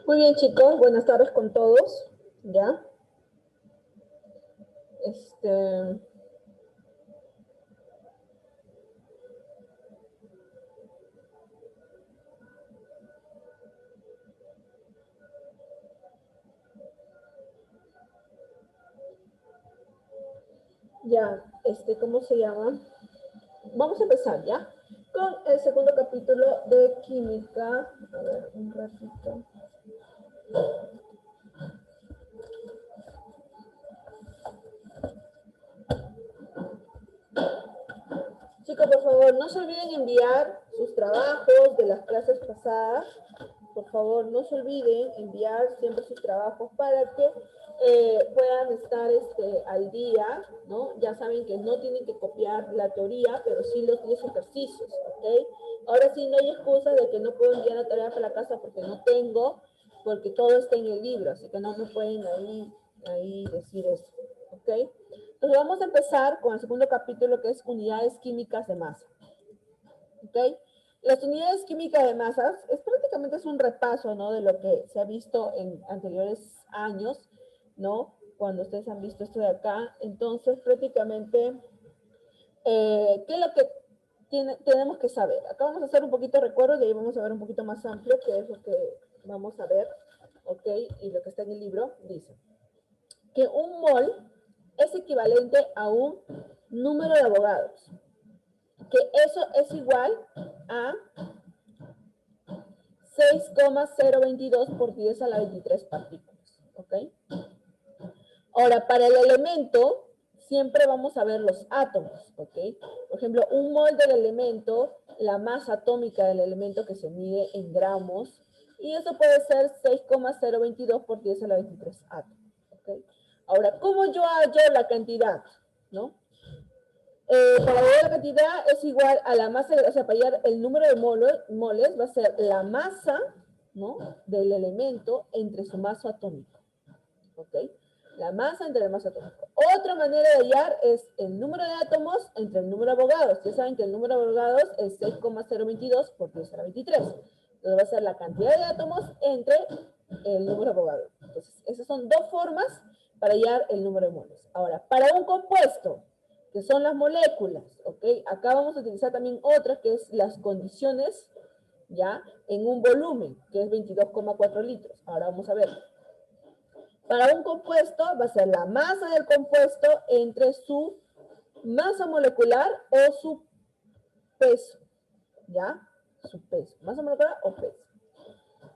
Muy bien, chicos, buenas tardes con todos. ¿Ya? Este, ¿Cómo se llama? Vamos a empezar, ¿ya? Con el segundo capítulo de química. A ver, un ratito. Chicos, por favor, no se olviden enviar sus trabajos de las clases pasadas. Por favor, no se olviden enviar siempre sus trabajos para que puedan estar al día, ¿no? Ya saben que no tienen que copiar la teoría, pero sí los 10 ejercicios, ¿ok? Ahora sí, no hay excusa de que no puedo enviar la tarea para la casa porque no tengo, porque todo está en el libro, así que no me pueden ahí decir eso, ¿ok? Entonces vamos a empezar con el segundo capítulo, que es unidades químicas de masa. ¿Ok? Las unidades químicas de masas prácticamente es un repaso, ¿no? De lo que se ha visto en anteriores años, ¿no? Cuando ustedes han visto esto de acá. Entonces, prácticamente, ¿qué es lo que tenemos que saber? Acá vamos a hacer un poquito de recuerdo y ahí vamos a ver un poquito más amplio, que es lo que vamos a ver, ¿ok? Y lo que está en el libro dice que un mol es equivalente a un número de abogados, que eso es igual a 6,022 por 10 a la 23 partículas, ¿ok? Ahora, para el elemento, siempre vamos a ver los átomos, ¿ok? Por ejemplo, un mol del elemento, la masa atómica del elemento que se mide en gramos, y eso puede ser 6,022 por 10 a la 23 átomos, ¿ok? Ahora, ¿cómo yo hallo la cantidad? ¿No? Para hallar la cantidad es igual a la masa, o sea, para hallar el número de moles va a ser la masa, ¿no? Del elemento entre su masa atómica, ¿ok? La masa entre la masa atómica. Otra manera de hallar es el número de átomos entre el número de abogados. Ya saben que el número de abogados es 6,022 por 10 a la 23. Entonces va a ser la cantidad de átomos entre el número de abogados. Entonces, esas son dos formas para hallar el número de moles. Ahora, para un compuesto, que son las moléculas, ¿ok? Acá vamos a utilizar también otras, que es las condiciones, ¿ya? En un volumen, que es 22,4 litros. Ahora vamos a ver. Para un compuesto va a ser la masa del compuesto entre su masa molecular o su peso, ¿ya? Su peso, masa molecular o peso.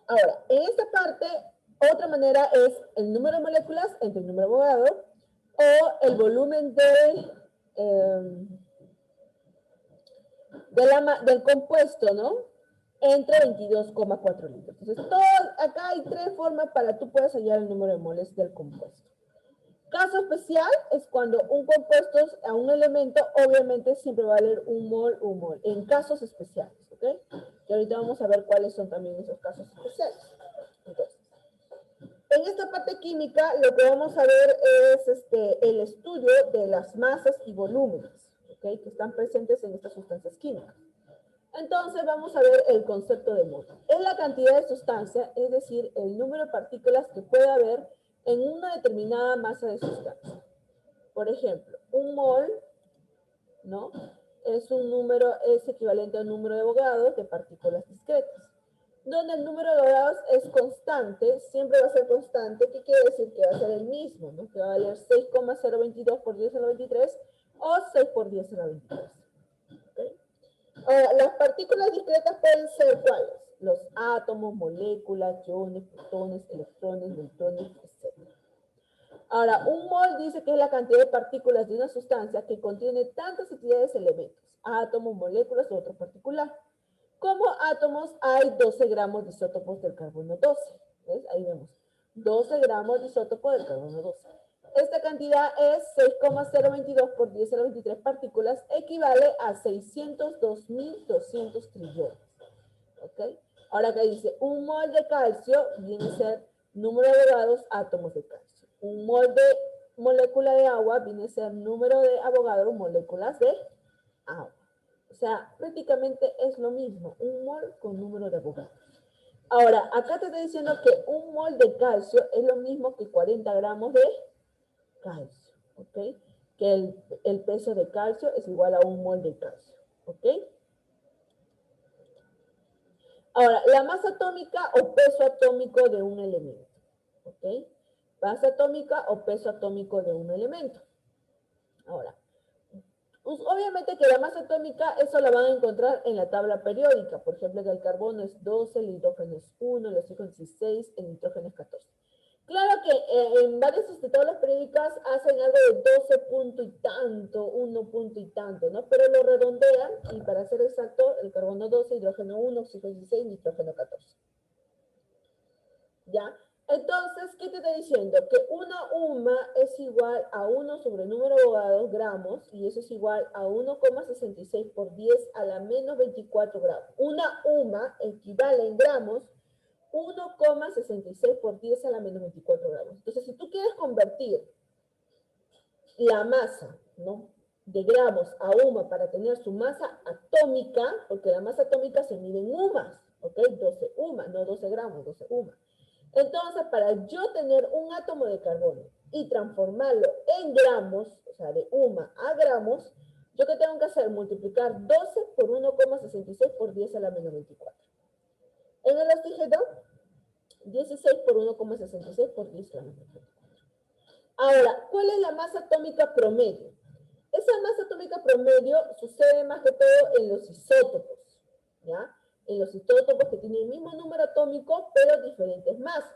Ahora, en esta parte, otra manera es el número de moléculas entre el número de Avogadro o el volumen del compuesto, ¿no? Entre 22,4 litros. Entonces, acá hay tres formas para tú puedas hallar el número de moles del compuesto. Caso especial es cuando un compuesto a un elemento, obviamente siempre va a valer un mol, en casos especiales, ¿ok? Y ahorita vamos a ver cuáles son también esos casos especiales. Entonces, en esta parte química, lo que vamos a ver es el estudio de las masas y volúmenes, ¿ok? Que están presentes en estas sustancias químicas. Entonces vamos a ver el concepto de mol. Es la cantidad de sustancia, es decir, el número de partículas que puede haber en una determinada masa de sustancia. Por ejemplo, un mol, ¿no? Es equivalente a un número de Avogadro de partículas discretas. Donde el número de Avogadro es constante, siempre va a ser constante, ¿qué quiere decir? Que va a ser el mismo, ¿no? Que va a valer 6,022 por 10 a la 23 o 6 por 10 a la 23. ¿Okay? Ahora, las partículas discretas pueden ser ¿cuáles? Los átomos, moléculas, iones, protones, electrones, neutrones, etc. Ahora, un mol dice que es la cantidad de partículas de una sustancia que contiene tantas entidades de elementos, átomos, moléculas u otro particular. Como átomos hay 12 gramos de isótopos del carbono 12. ¿Ves? Ahí vemos. 12 gramos de isótopo del carbono 12. Esta cantidad es 6,022 por 10 a la 23 partículas, equivale a 602.200 trillones. ¿Ok? Ahora acá dice, un mol de calcio viene a ser número de Avogadros átomos de calcio. Un mol de molécula de agua viene a ser número de Avogadro moléculas de agua. O sea, prácticamente es lo mismo, un mol con número de Avogadro. Ahora, acá te estoy diciendo que un mol de calcio es lo mismo que 40 gramos de calcio, ¿ok? Que el peso de calcio es igual a un mol de calcio, ¿ok? Ahora, la masa atómica o peso atómico de un elemento, ¿ok? Masa atómica o peso atómico de un elemento. Ahora, obviamente que la masa atómica, eso la van a encontrar en la tabla periódica. Por ejemplo, que el carbono es 12, el hidrógeno es 1, el oxígeno es 16, el nitrógeno es 14. Claro que en varias tablas periódicas hacen algo de 12 punto y tanto, 1 punto y tanto, ¿no? Pero lo redondean y para ser exacto, el carbono 12, hidrógeno 1, oxígeno 16, nitrógeno 14. ¿Ya? Entonces, ¿qué te está diciendo? Que una UMA es igual a 1 sobre el número de gramos, y eso es igual a 1,66 por 10 a la menos 24 gramos. Una UMA equivale en gramos 1,66 por 10 a la menos 24 gramos. Entonces, si tú quieres convertir la masa, ¿no?, de gramos a UMA para tener su masa atómica, porque la masa atómica se mide en UMAs, ¿ok? 12 UMA, no 12 gramos, 12 UMA. Entonces, para yo tener un átomo de carbono y transformarlo en gramos, o sea, de UMA a gramos, ¿yo qué tengo que hacer? Multiplicar 12 por 1,66 por 10 a la menos 24. En el oxígeno, 16 por 1,66 por 10 a la menos 24. Ahora, ¿cuál es la masa atómica promedio? Esa masa atómica promedio sucede más que todo en los isótopos, ¿ya? En los isótopos que tienen el mismo número atómico, pero diferentes masas.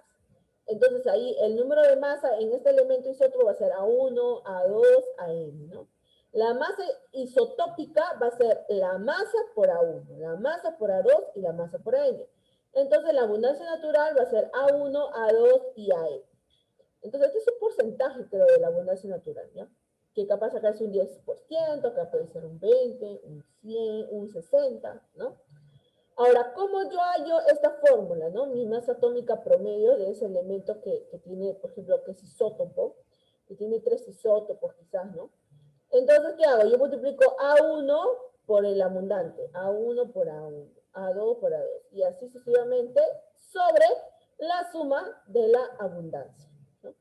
Entonces ahí el número de masa en este elemento isótopo va a ser A1, A2, AM, ¿no? La masa isotópica va a ser la masa por A1, la masa por A2 y la masa por AM. Entonces la abundancia natural va a ser A1, A2 y AM. Entonces este es un porcentaje, creo, de la abundancia natural, ¿ya? Que capaz acá es un 10%, acá puede ser un 20, un 100, un 60, ¿no? Ahora, ¿cómo yo hallo esta fórmula, no? Mi masa atómica promedio de ese elemento que tiene, por ejemplo, que es isótopo, que tiene 3 isótopos quizás, ¿no? Entonces, ¿qué hago? Yo multiplico A1 por el abundante, A1 por A1, A2 por A2, y así sucesivamente sobre la suma de la abundancia, ¿no?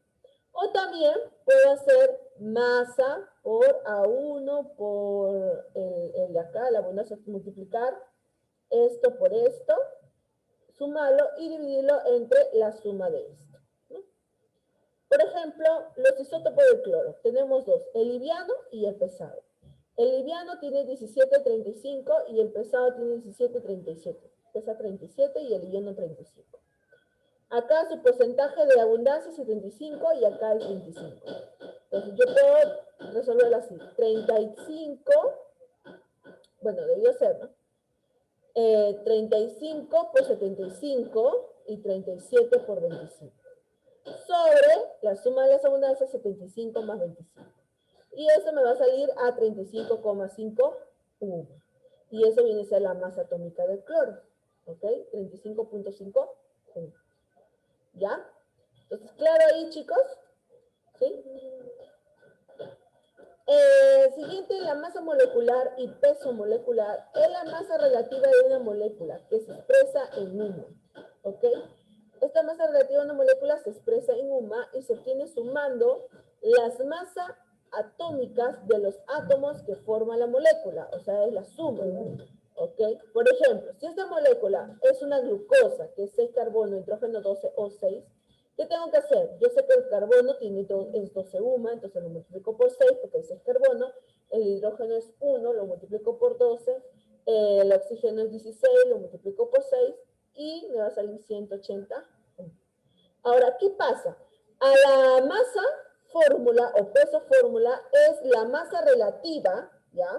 O también puedo hacer masa por A1 por el de acá, la abundancia, multiplicar esto por esto, sumarlo y dividirlo entre la suma de esto, ¿no? Por ejemplo, los isótopos del cloro. Tenemos dos, el liviano y el pesado. El liviano tiene 17,35 y el pesado tiene 17,37. Pesa 37 y el liviano 35. Acá su porcentaje de abundancia es 75 y acá es 25. Entonces yo puedo resolverlo así. 35, bueno, debió ser, ¿no? 35 por 75 y 37 por 25. Sobre la suma de las abundancias, 75 más 25. Y eso me va a salir a 35,5 U. Y eso viene a ser la masa atómica del cloro. ¿Ok? 35,5 U. ¿Ya? Entonces, ¿claro ahí, chicos? ¿Sí? Siguiente, la masa molecular y peso molecular es la masa relativa de una molécula que se expresa en UMA. ¿Ok? Esta masa relativa de una molécula se expresa en UMA y se obtiene sumando las masas atómicas de los átomos que forman la molécula, o sea, es la suma. ¿Ok? Por ejemplo, si esta molécula es una glucosa, que es 6 carbono, hidrógeno 12 o 6, ¿qué tengo que hacer? Yo sé que el carbono es 12 UMA, entonces lo multiplico por 6 porque es 6 carbono, el hidrógeno es 1, lo multiplico por 12, el oxígeno es 16, lo multiplico por 6 y me va a salir 180. Ahora, ¿qué pasa? A la masa fórmula o peso fórmula es la masa relativa, ¿ya?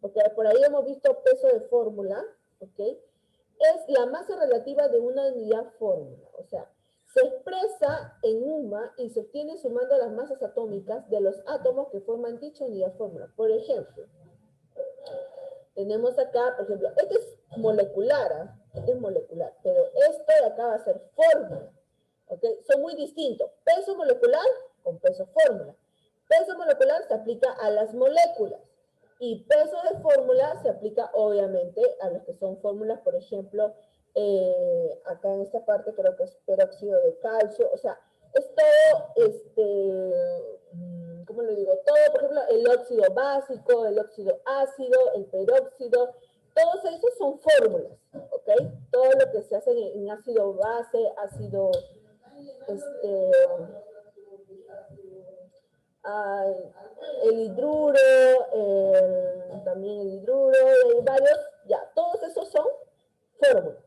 Porque por ahí hemos visto peso de fórmula, ¿ok? Es la masa relativa de una unidad fórmula, o sea, se expresa en UMA y se obtiene sumando las masas atómicas de los átomos que forman dicha unidad fórmula. Por ejemplo, tenemos acá, por ejemplo, este es molecular, este es molecular, pero esto de acá va a ser fórmula, ¿ok? Son muy distintos. Peso molecular con peso fórmula. Peso molecular se aplica a las moléculas y peso de fórmula se aplica obviamente a los que son fórmulas, por ejemplo, acá en esta parte creo que es peróxido de calcio, o sea, es todo, ¿cómo lo digo? Todo, por ejemplo, el óxido básico, el óxido ácido, el peróxido, todos esos son fórmulas, ¿ok? Todo lo que se hace en ácido base, ácido, el hidruro, también el hidruro, hay varios, ya, todos esos son fórmulas.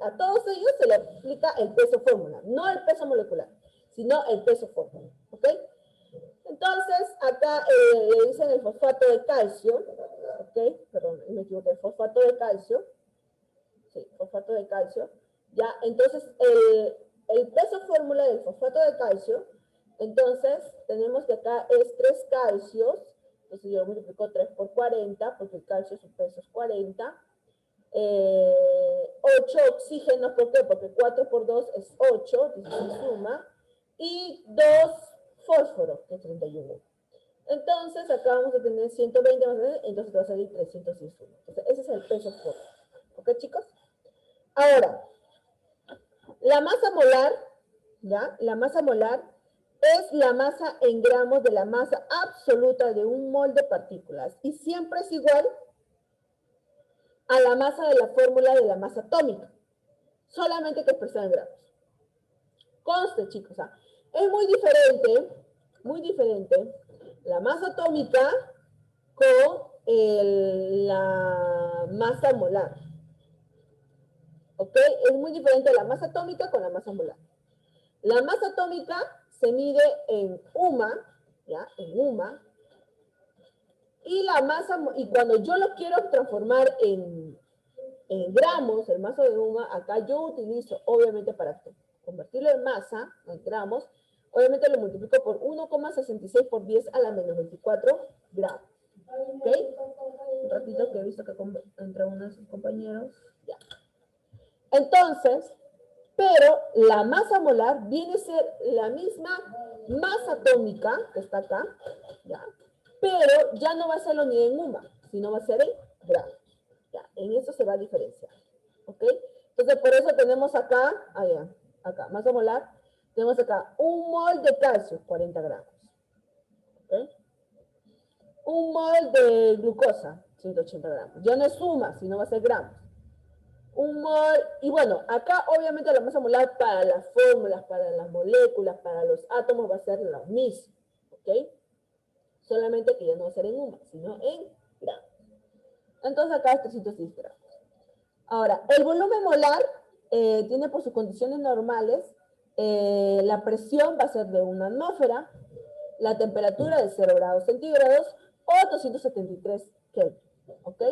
A todos ellos se le aplica el peso fórmula, no el peso molecular, sino el peso fórmula, ¿ok? Entonces, acá le dicen el fosfato de calcio, ¿ok? Perdón, me equivoqué, el fosfato de calcio, sí, fosfato de calcio, ya, entonces, el peso fórmula del fosfato de calcio, entonces, tenemos que acá es 3 calcios, entonces yo multiplico 3 por 40, porque el calcio su peso es 40, 8 oxígenos, ¿por qué? Porque 4 por 2 es 8, se suma, y 2 fósforos, que es 31. Entonces, acá vamos a tener 120 más, entonces va a salir 301. Entonces, ese es el peso fórmula. ¿Ok, chicos? Ahora, la masa molar, ¿ya? La masa molar es la masa en gramos de la masa absoluta de un mol de partículas y siempre es igual a la masa de la fórmula de la masa atómica, solamente que expresada en gramos. Conste, chicos, o sea, es muy diferente la masa atómica con la masa molar. ¿Ok? Es muy diferente la masa atómica con la masa molar. La masa atómica se mide en UMA, ¿ya? En UMA. Y la masa, y cuando yo lo quiero transformar en gramos, el maso de UMA, acá yo utilizo, obviamente, para convertirlo en masa, en gramos, obviamente lo multiplico por 1,66 por 10 a la menos 24 gramos. ¿Ok? Un ratito que he visto que entra unos compañeros. Ya. Entonces, pero la masa molar viene a ser la misma masa atómica, que está acá, ¿ya? Pero ya no va a serlo ni en UMA, sino va a ser en gramos. Ya, en eso se va a diferenciar. ¿Ok? Entonces, por eso tenemos acá, acá, masa molar, tenemos acá un mol de calcio, 40 gramos. ¿Ok? Un mol de glucosa, 180 gramos. Ya no es suma, sino va a ser gramos. Un mol, y bueno, acá obviamente la masa molar para las fórmulas, para las moléculas, para los átomos va a ser lo mismo. ¿Ok? Solamente que ya no va a ser en UMA, sino en gramos. Entonces acá es 310 gramos. Ahora, el volumen molar tiene por sus condiciones normales, la presión va a ser de 1 atmósfera, la temperatura de 0 grados centígrados o 273 Kelvin, ¿ok?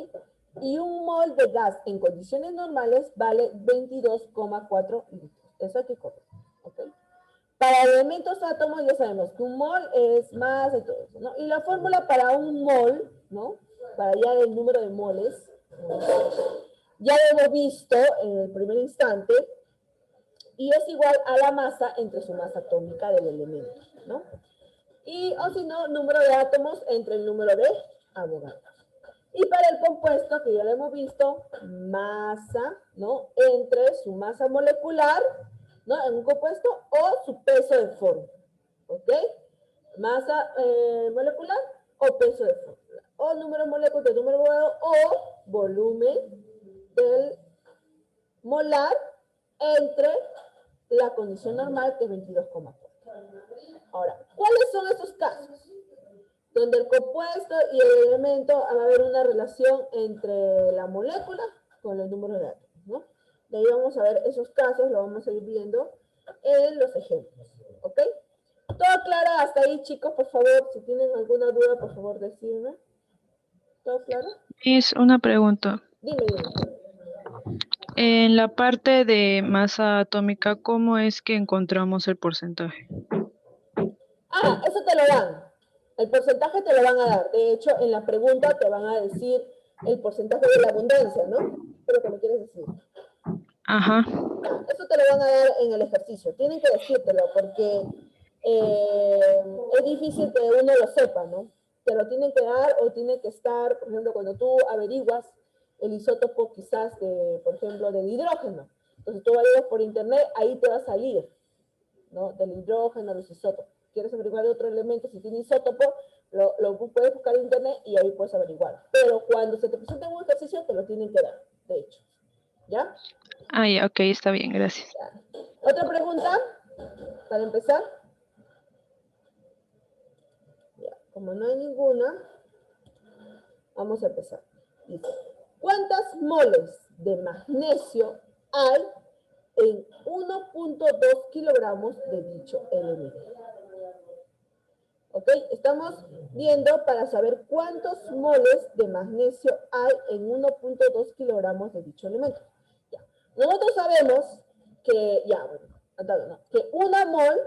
Y un mol de gas en condiciones normales vale 22,4 litros. Eso hay que correr, ¿ok? Para elementos átomos ya sabemos que un mol es más de todo eso, ¿no? Y la fórmula para un mol, ¿no? Para ya el número de moles, ¿no? Ya lo hemos visto en el primer instante, y es igual a la masa entre su masa atómica del elemento, ¿no? Y, o si no, número de átomos entre el número de Avogadro. Y para el compuesto, que ya lo hemos visto, masa, ¿no? Entre su masa molecular, ¿no? En un compuesto, o su peso de fórmula, ¿ok? Masa molecular o peso de fórmula. O número molecular del número Avogadro, o volumen del molar entre la condición normal, que es 22,4. Ahora, ¿cuáles son esos casos? Donde el compuesto y el elemento va a haber una relación entre la molécula con los números de átomos, ¿no? De ahí vamos a ver esos casos, lo vamos a ir viendo en los ejemplos, ¿ok? ¿Todo claro hasta ahí, chicos? Por favor, si tienen alguna duda, por favor, decirme. ¿Todo claro? Es una pregunta. Dime. En la parte de masa atómica, ¿cómo es que encontramos el porcentaje? Eso te lo dan. El porcentaje te lo van a dar. De hecho, en la pregunta te van a decir el porcentaje de la abundancia, ¿no? Es lo que me quieres decir. Ajá. Eso te lo van a dar en el ejercicio. Tienen que decírtelo porque es difícil que uno lo sepa, ¿no? Te lo tienen que dar o tiene que estar, por ejemplo, cuando tú averiguas el isótopo quizás de, por ejemplo, del hidrógeno. Entonces tú averiguas por internet, ahí te va a salir, ¿no? Del hidrógeno, los isótopos. ¿Quieres averiguar de otro elemento? Si tiene isótopo, lo puedes buscar en internet y ahí puedes averiguar. Pero cuando se te presenta un ejercicio, te lo tienen que dar, de hecho. ¿Ya? Ah, ya, ok, está bien, gracias. Ya. ¿Otra pregunta? Para empezar. Ya. Como no hay ninguna, vamos a empezar. Dice, ¿cuántas moles de magnesio hay en 1.2 kilogramos de dicho elemento? ¿Ok? Estamos viendo para saber cuántos moles de magnesio hay en 1.2 kilogramos de dicho elemento. Ya. Nosotros sabemos que, que una mol,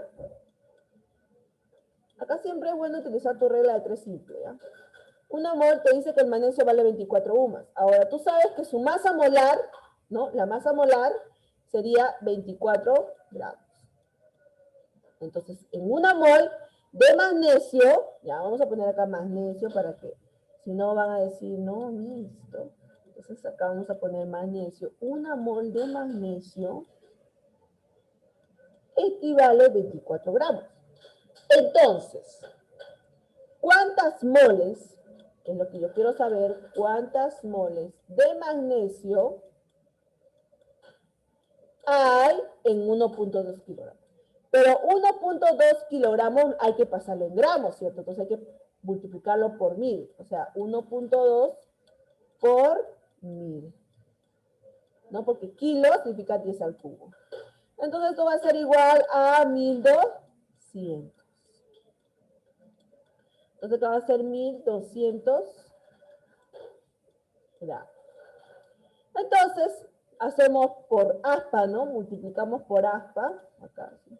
acá siempre es bueno utilizar tu regla de 3 simple, ¿ya? Una mol te dice que el magnesio vale 24 UMAS. Ahora, tú sabes que su masa molar, ¿no? La masa molar sería 24 gramos. Entonces, en una mol de magnesio, ya vamos a poner acá magnesio para que, si no van a decir, no, listo. Entonces acá vamos a poner magnesio. Una mol de magnesio equivale a 24 gramos. Entonces, ¿cuántas moles, que es lo que yo quiero saber, cuántas moles de magnesio hay en 1.2 kilogramos? Pero 1.2 kilogramos hay que pasarlo en gramos, ¿cierto? Entonces hay que multiplicarlo por 1000. O sea, 1.2 por 1000. ¿No? Porque kilo significa 10 al cubo. Entonces esto va a ser igual a 1200. Entonces acá va a ser 1200 gramos. Entonces hacemos por aspa, ¿no? Multiplicamos por aspa. Acá, ¿sí?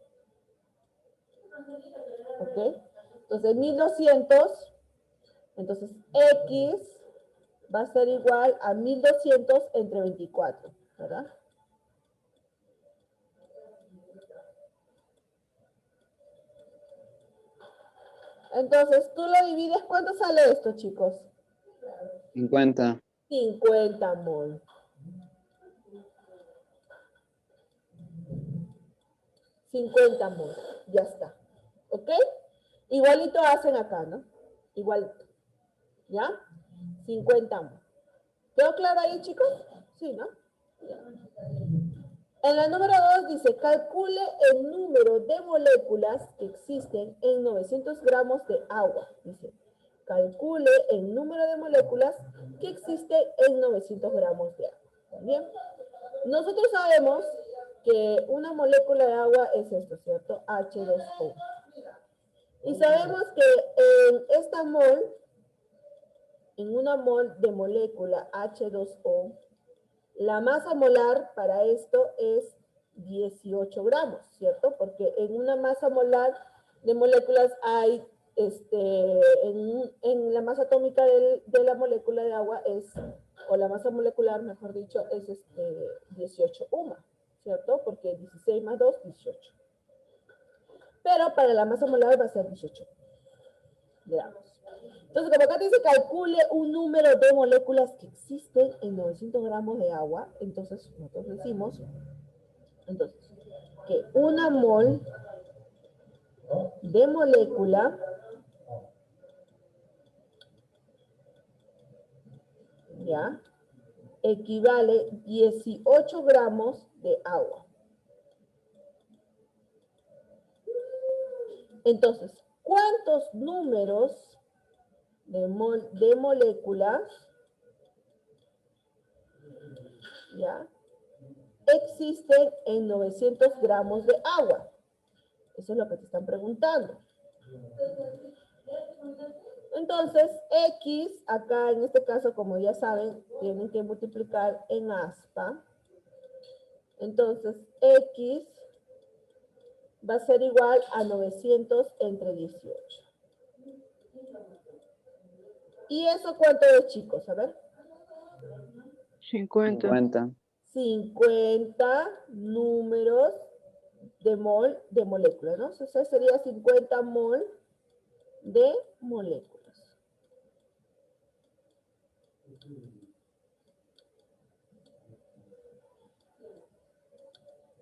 ¿Ok? Entonces 1200, entonces X va a ser igual a 1200 entre 24, ¿verdad? Entonces tú lo divides, ¿cuánto sale esto, chicos? 50. 50 mol. 50 mol, ya está. ¿Ok? Igualito hacen acá, ¿no? Igualito. ¿Ya? 50 mol. ¿Quedó claro ahí, chicos? Sí, ¿no? Ya. En la número 2 dice, calcule el número de moléculas que existen en 900 gramos de agua. Dice, calcule el número de moléculas que existen en 900 gramos de agua. ¿Bien? Nosotros sabemos que una molécula de agua es esto, ¿cierto? H2O. Y sabemos que en esta mol, en una mol de molécula H2O, la masa molar para esto es 18 gramos, ¿cierto? Porque en una masa molar de moléculas hay, en la masa atómica de la molécula de agua es, o la masa molecular, mejor dicho, es 18 UMA, ¿cierto? Porque 16 más 2, 18. Pero para la masa molar va a ser 18 gramos. Entonces, como acá dice, calcule un número de moléculas que existen en 900 gramos de agua. Entonces, nosotros decimos, que una mol de molécula, ¿ya? Equivale 18 gramos de agua. Entonces, ¿cuántos números de moléculas, ¿ya?, existen en 900 gramos de agua? Eso es lo que te están preguntando. Entonces, X, acá en este caso, como ya saben, tienen que multiplicar en aspa. Entonces, X va a ser igual a 900 entre 18. ¿Y eso cuánto es, chicos? A ver. 50. 50. 50 números de mol de moléculas, ¿no? O sea, sería 50 mol de moléculas.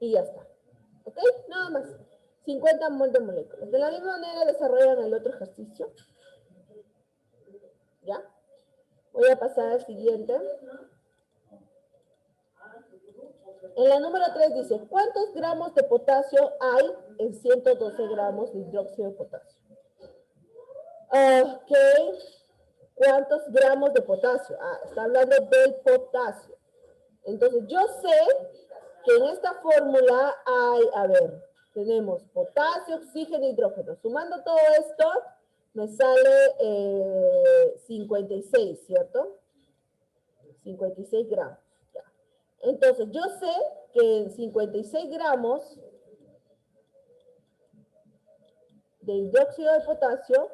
y ya está. ¿Ok? Nada más. 50 mol de moléculas. De la misma manera desarrollan el otro ejercicio. ¿Ya? Voy a pasar al siguiente. En la número 3 dice, ¿cuántos gramos de potasio hay en 112 gramos de hidróxido de potasio? Ok. ¿Cuántos gramos de potasio? Ah, está hablando del potasio. Entonces, yo sé que en esta fórmula hay, a ver, tenemos potasio, oxígeno, hidrógeno. Sumando todo esto, me sale 56, ¿cierto? 56 gramos. Ya. Entonces, yo sé que en 56 gramos de hidróxido de potasio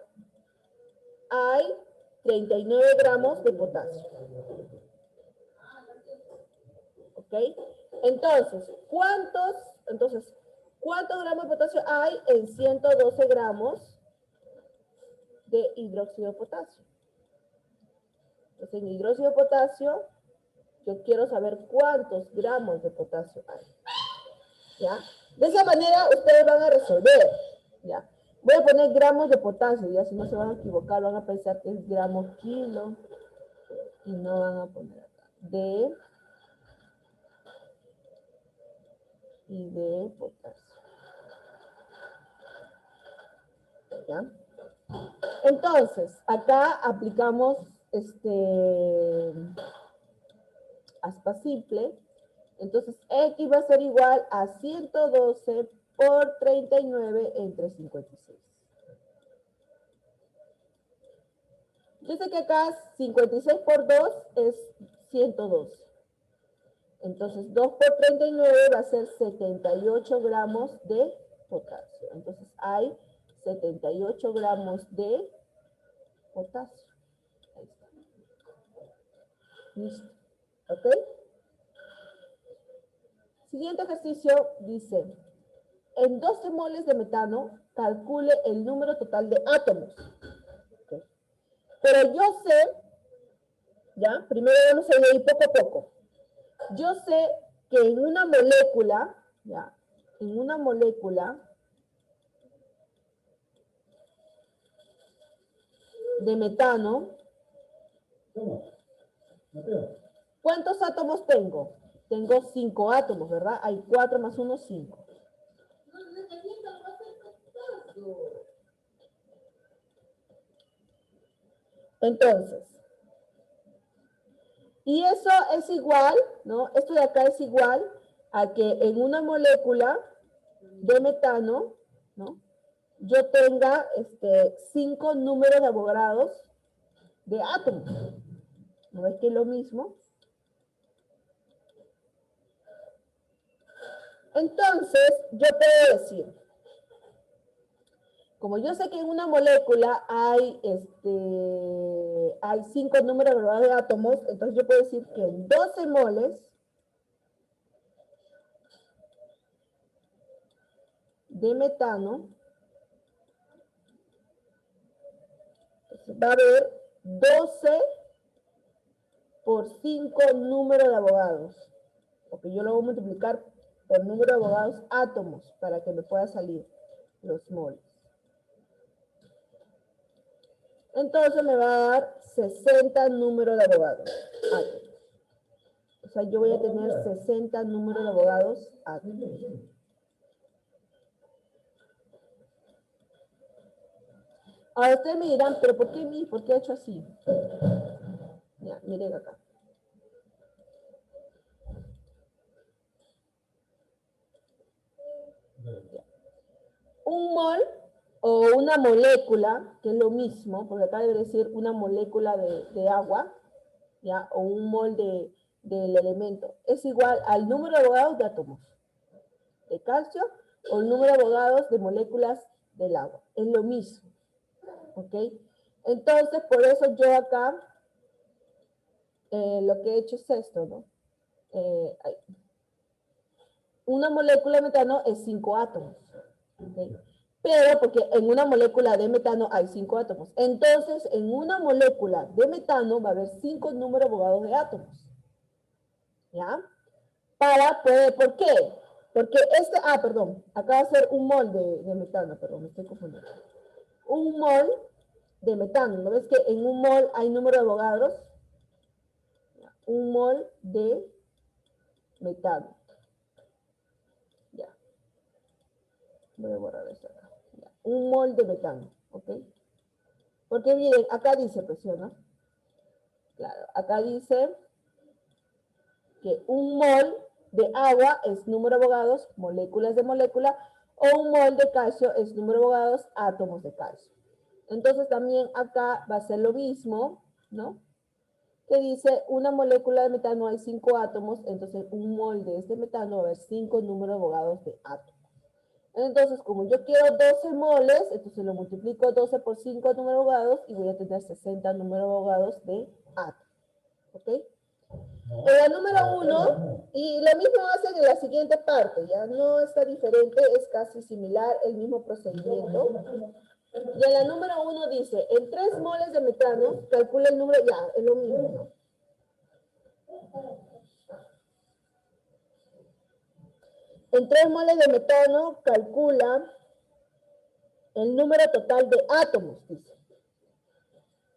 hay 39 gramos de potasio. ¿Ok? Entonces, ¿cuántos gramos de potasio hay en 112 gramos de hidróxido de potasio? Entonces, en hidróxido de potasio, yo quiero saber cuántos gramos de potasio hay. ¿Ya? De esa manera, ustedes van a resolver. ¿Ya? Voy a poner gramos de potasio, ya si no se van a equivocar, van a pensar que es gramos kilo, y no van a poner acá. Y de potasio. ¿Ya? Entonces, acá aplicamos aspa simple. Entonces, X va a ser igual a 112 por 39 entre 56. Yo sé que acá 56 por 2 es 112. Entonces, 2 por 39 va a ser 78 gramos de potasio. Entonces, hay 78 gramos de potasio. Ahí está. Listo. ¿Ok? Siguiente ejercicio dice, en 12 moles de metano, calcule el número total de átomos. ¿Okay? Pero yo sé, ya, primero vamos a ir poco a poco. Yo sé que en una molécula, ya, en una molécula de metano, ¿cuántos átomos tengo? Tengo 5 átomos, ¿verdad? Hay 4 más 1, 5. Entonces, y eso es igual, ¿no? Esto de acá es igual a que en una molécula de metano, ¿no? Yo tenga 5 números de Avogadros de átomos. ¿No es que es lo mismo? Entonces, yo puedo decir, como yo sé que en una molécula hay 5 números de Avogadros de átomos, entonces yo puedo decir que en 12 moles de metano va a haber 12 por 5 números de Avogadros. Porque yo lo voy a multiplicar por número de Avogadros átomos para que me pueda salir los moles. Entonces me va a dar 60 números de Avogadros átomos. O sea, yo voy a tener 60 números de Avogadros átomos. Ahora ustedes me dirán, ¿pero por qué ¿Por qué he hecho así? Ya, miren acá. Un mol o una molécula, que es lo mismo, porque acá debe decir una molécula de agua, ¿ya? O un mol del elemento, es igual al número de Avogadros de átomos de calcio o el número de Avogadros de moléculas del agua. Es lo mismo. ¿Ok? Entonces, por eso yo acá lo que he hecho es esto, ¿no? Una molécula de metano es 5 átomos. ¿Okay? Pero porque en una molécula de metano hay 5 átomos. Entonces, en una molécula de metano va a haber 5 números de Avogadros de átomos. ¿Ya? ¿Por qué? Porque perdón, acá va a ser un mol de metano, perdón, me estoy confundiendo. Un mol de metano, ¿no ves que en un mol hay número de Avogadros? Un mol de metano. Ya. Voy a borrar esto acá. Ya. Un mol de metano, ¿ok? Porque miren, acá dice, presiona. Claro, acá dice que un mol de agua es número de Avogadros, moléculas de molécula, o un mol de calcio es número de Avogadros, átomos de calcio. Entonces también acá va a ser lo mismo, ¿no? Que dice una molécula de metano hay 5 átomos, entonces un mol de este metano va a haber 5 números de Avogadros de átomos. Entonces, como yo quiero 12 moles, entonces lo multiplico 12 por 5 números de Avogadros y voy a tener 60 números de Avogadros de átomos. ¿Ok? En la número 1, y lo mismo hacen en la siguiente parte, ya no está diferente, es casi similar, el mismo procedimiento. Y en la número 1 dice, en 3 moles de metano, calcula el número, ya, es lo mismo, ¿no? En 3 moles de metano, calcula el número total de átomos, dice.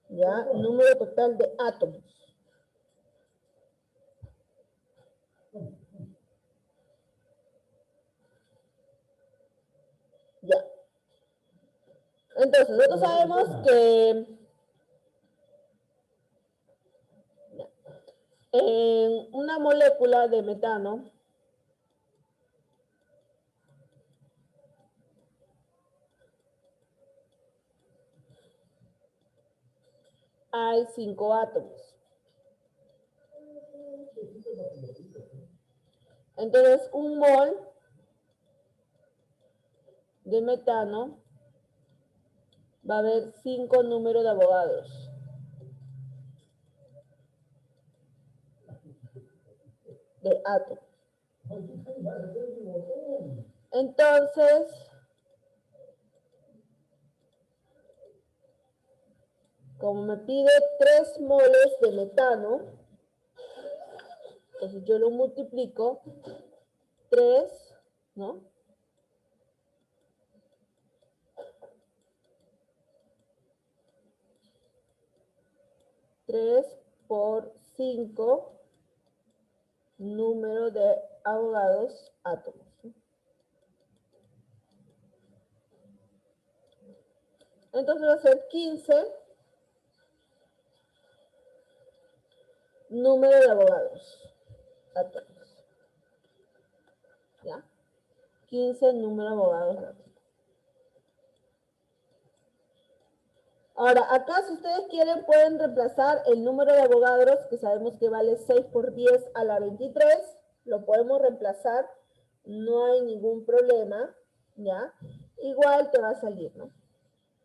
¿Ya? Número total de átomos. Ya. Entonces, nosotros sabemos que en una molécula de metano hay 5 átomos. Entonces, un mol de metano va a haber 5 números de Avogadros. De átomos. Entonces, como me pide 3 moles de metano, entonces yo lo multiplico 3, ¿no? 3 por 5 número de Avogadros átomos. Entonces va a ser 15 número de Avogadros átomos. ¿Ya? 15 número de Avogadros átomos. Ahora, acá si ustedes quieren pueden reemplazar el número de Avogadros, que sabemos que vale 6 por 10 a la 23. Lo podemos reemplazar, no hay ningún problema, ¿ya? Igual te va a salir, ¿no?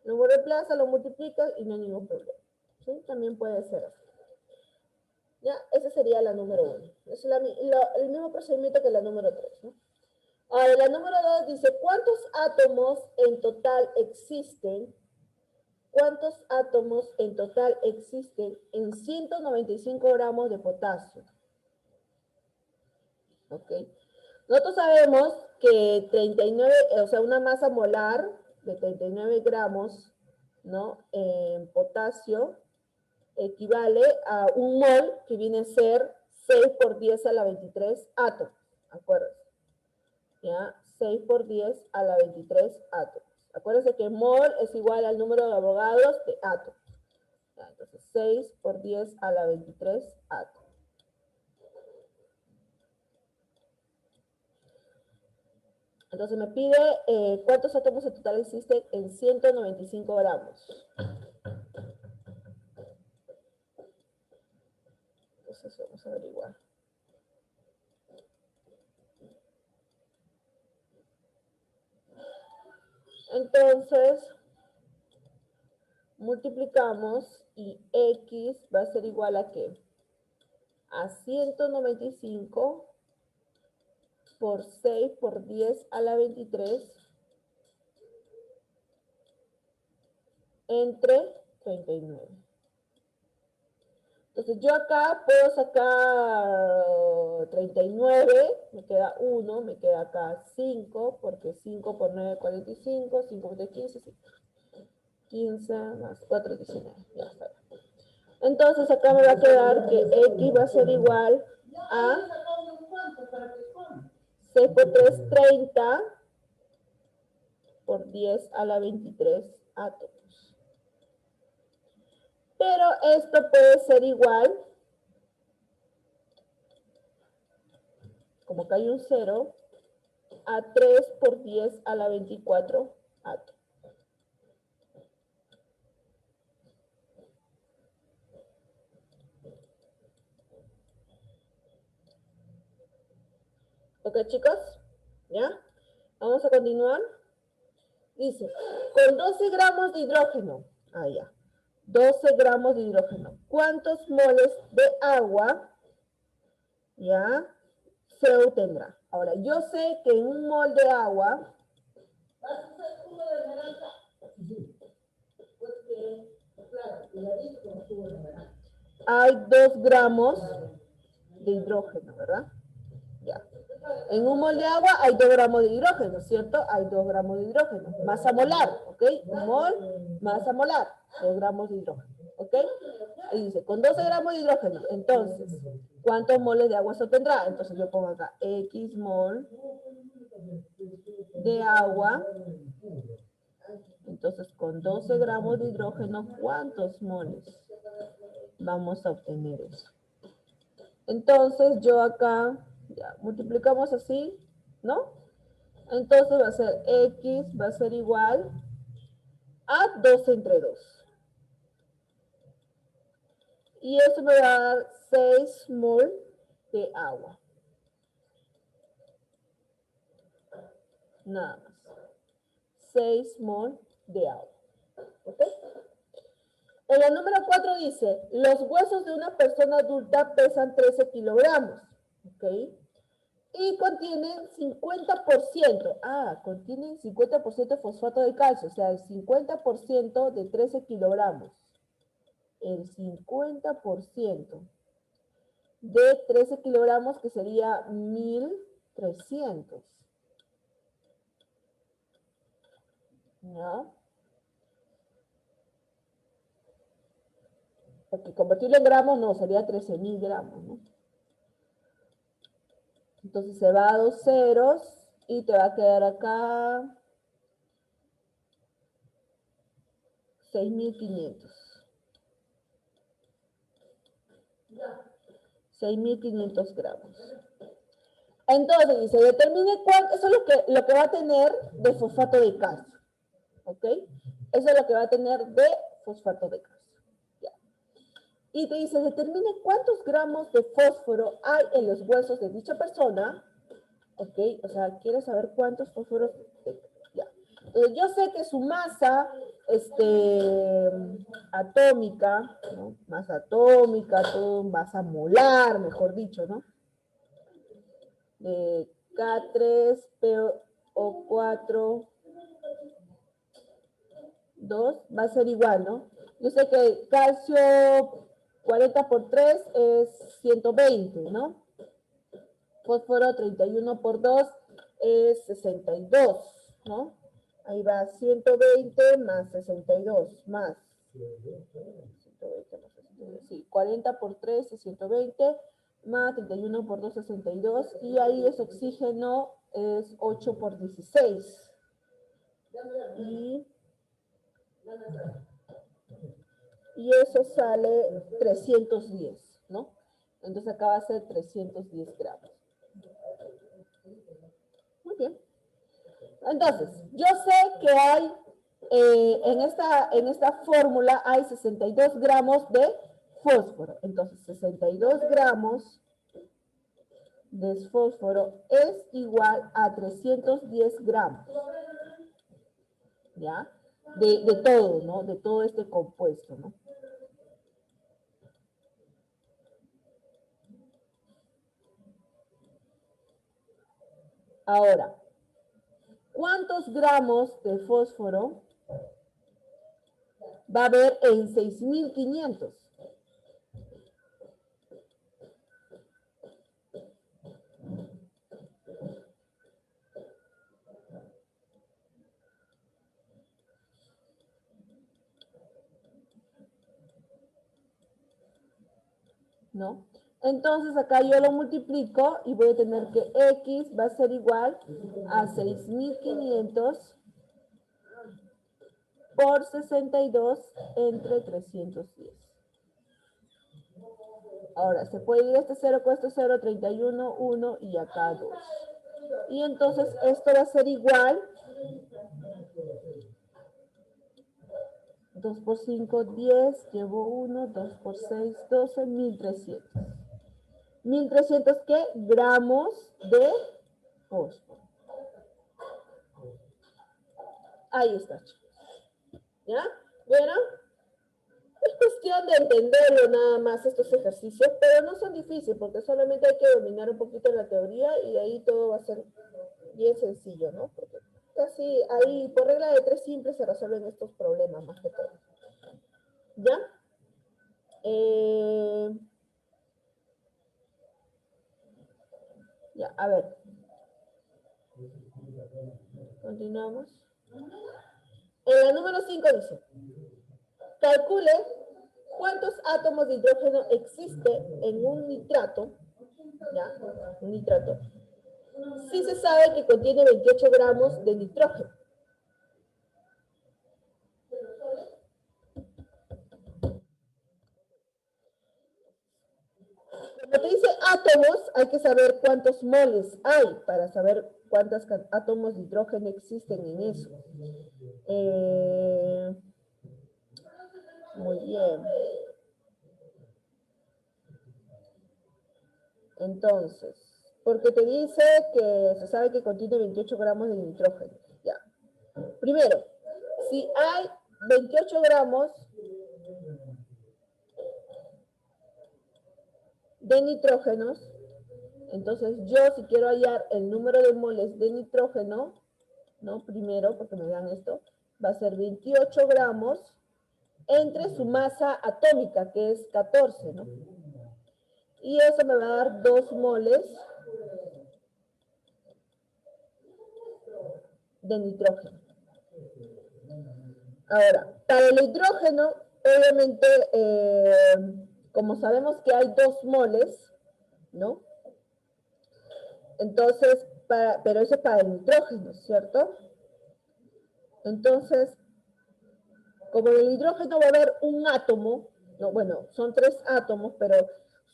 Lo reemplaza, lo multiplicas y no hay ningún problema. ¿Sí? También puede ser así. ¿Ya? Esa sería la número 1. Es el mismo procedimiento que la número 3, ¿no? Ahora, la número 2 dice, ¿cuántos átomos en total existen? ¿Cuántos átomos en total existen en 195 gramos de potasio? ¿Ok? Nosotros sabemos que 39, o sea, una masa molar de 39 gramos, ¿no? En potasio equivale a un mol que viene a ser 6 por 10 a la 23 átomos. Acuérdense. ¿Ya? 6 por 10 a la 23 átomos. Acuérdense que mol es igual al número de Avogadros de átomos. ¿Ya? Entonces, 6 por 10 a la 23 átomos. Entonces me pide cuántos átomos en total existen en 195 gramos. Entonces vamos a averiguar. Entonces, multiplicamos y X va a ser igual a ¿qué? A 195 por 6 por 10 a la 23 entre 39. Entonces yo acá puedo sacar 39, me queda 1, me queda acá 5, porque 5 por 9, 45, 5 por 3, 15, 15 más 4, 19, ya está. Entonces acá me va a quedar que X va a ser igual a 6 por 3, 30 por 10 a la 23 átomos. Pero esto puede ser igual, como acá hay un 0, a 3 por 10 a la 24 átomos. ¿Ok, chicos? ¿Ya? Vamos a continuar. Dice, con 12 gramos de hidrógeno, ya, 12 gramos de hidrógeno, ¿cuántos moles de agua, ya, se obtendrá? Ahora, yo sé que en un mol de agua, hay 2 gramos de hidrógeno, ¿verdad? Ya. En un mol de agua hay 2 gramos de hidrógeno, ¿cierto? Hay 2 gramos de hidrógeno. Masa molar, ¿ok? Un mol, masa molar, 2 gramos de hidrógeno, ¿ok? Ahí dice, con 12 gramos de hidrógeno, entonces, ¿cuántos moles de agua se obtendrá? Entonces yo pongo acá X mol de agua. Entonces, con 12 gramos de hidrógeno, ¿cuántos moles vamos a obtener eso? Entonces, yo acá, ya, multiplicamos así, ¿no? Entonces va a ser X, va a ser igual a 12 entre 2. Y eso me va a dar 6 mol de agua. Nada más. 6 mol de agua. ¿Ok? En el número 4 dice, los huesos de una persona adulta pesan 13 kilogramos. ¿Ok? Y contienen 50%. Contienen 50% de fosfato de calcio. O sea, el 50% de 13 kilogramos. El 50% de 13 kilogramos, que sería 1300. ¿No? Porque convertirlo en gramos no, sería 13.000 gramos, ¿no? Entonces se va a 2 ceros y te va a quedar acá 6.500. 6.500 gramos. Entonces dice, determine cuánto, eso es lo que va a tener de fosfato de calcio. ¿Ok? Eso es lo que va a tener de fosfato de calcio. Ya. Y te dice, determine cuántos gramos de fósforo hay en los huesos de dicha persona. ¿Ok? O sea, quiere saber cuántos fósforos. Ya. Entonces, yo sé que su masa atómica, ¿no? Masa atómica, todo, masa molar, mejor dicho, ¿no? De K3PO4 2 va a ser igual, ¿no? Yo sé que calcio 40 por 3 es 120, ¿no? Fósforo 31 por 2 es 62, ¿no? Ahí va 120 más 62, más 120 más 62, sí, 40 por 3 es 120, más 31 por 2 es 62, y ahí es oxígeno, es 8 por 16. Y eso sale 310, ¿no? Entonces acá va a ser 310 gramos. Muy bien. Entonces, yo sé que hay, en esta fórmula hay 62 gramos de fósforo. Entonces, 62 gramos de fósforo es igual a 310 gramos. ¿Ya? De todo, ¿no? De todo este compuesto, ¿no? Ahora, ¿cuántos gramos de fósforo va a haber en 6.500? ¿no? Entonces acá yo lo multiplico y voy a tener que X va a ser igual a 6.500 por 62 entre 310. Ahora, se puede ir este 0 con este 0, 31, 1 y acá 2. Y entonces esto va a ser igual, 2 por 5, 10, llevo 1, 2 por 6, 12, 1.300. 1.300, ¿qué? Gramos de fósforo. Ahí está, chicos. ¿Ya? ¿Vieron? Es cuestión de entenderlo nada más estos ejercicios, pero no son difíciles porque solamente hay que dominar un poquito la teoría y de ahí todo va a ser bien sencillo, ¿no? Porque casi ahí, por regla de 3 simples, se resuelven estos problemas más que todo. ¿Ya? Ya, a ver. Continuamos. En la número 5 dice, calcule cuántos átomos de hidrógeno existe en un nitrato, ¿ya? Un nitrato. Sí se sabe que contiene 28 gramos de nitrógeno. Cuando te dice átomos, hay que saber cuántos moles hay para saber cuántos átomos de hidrógeno existen en eso. Muy bien. Entonces, porque te dice que se sabe que contiene 28 gramos de nitrógeno. Ya. Primero, si hay 28 gramos de nitrógenos, entonces yo si quiero hallar el número de moles de nitrógeno, ¿no? Primero, porque me dan esto, va a ser 28 gramos entre su masa atómica, que es 14, ¿no? Y eso me va a dar 2 moles de nitrógeno. Ahora, para el hidrógeno, obviamente, como sabemos que hay 2 moles, ¿no? Entonces, pero eso es para el nitrógeno, ¿cierto? Entonces, como en el hidrógeno va a haber un átomo, no, bueno, son 3 átomos, pero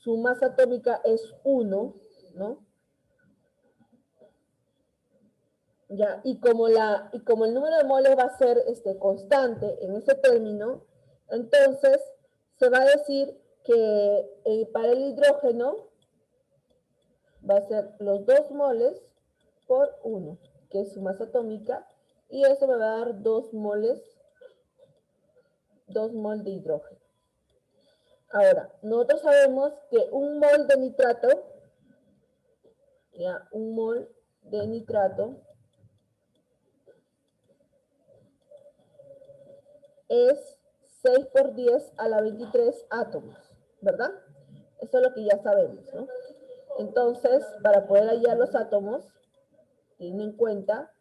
su masa atómica es 1, ¿no? Ya, y como el número de moles va a ser constante en ese término, entonces se va a decir que para el hidrógeno va a ser los 2 moles por 1, que es su masa atómica, y eso me va a dar 2 moles de hidrógeno. Ahora, nosotros sabemos que un mol de nitrato, ya, un mol de nitrato es 6 por 10 a la 23 átomos, ¿verdad? Eso es lo que ya sabemos, ¿no? Entonces, para poder hallar los átomos, ten en cuenta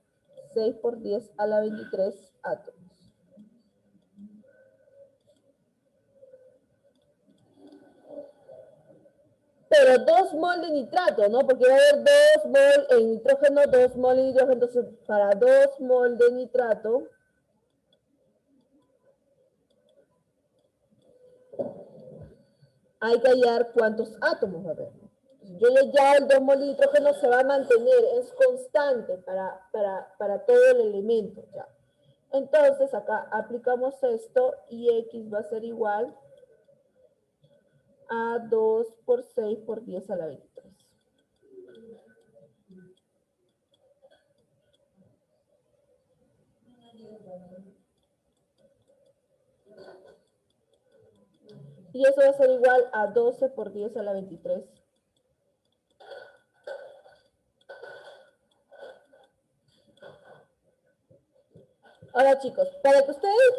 6 por 10 a la 23 átomos. Pero 2 mol de nitrato, ¿no? Porque va a haber 2 mol en nitrógeno, 2 mol en hidrógeno. Entonces, para 2 mol de nitrato, hay que hallar cuántos átomos va a haber. Yo ya el 2 mol de nitrógeno se va a mantener, es constante para todo el elemento. Ya. Entonces, acá aplicamos esto y X va a ser igual a 2 por 6 por 10 a la 23. Y eso va a ser igual a 12 por 10 a la 23. Ahora, chicos, para que ustedes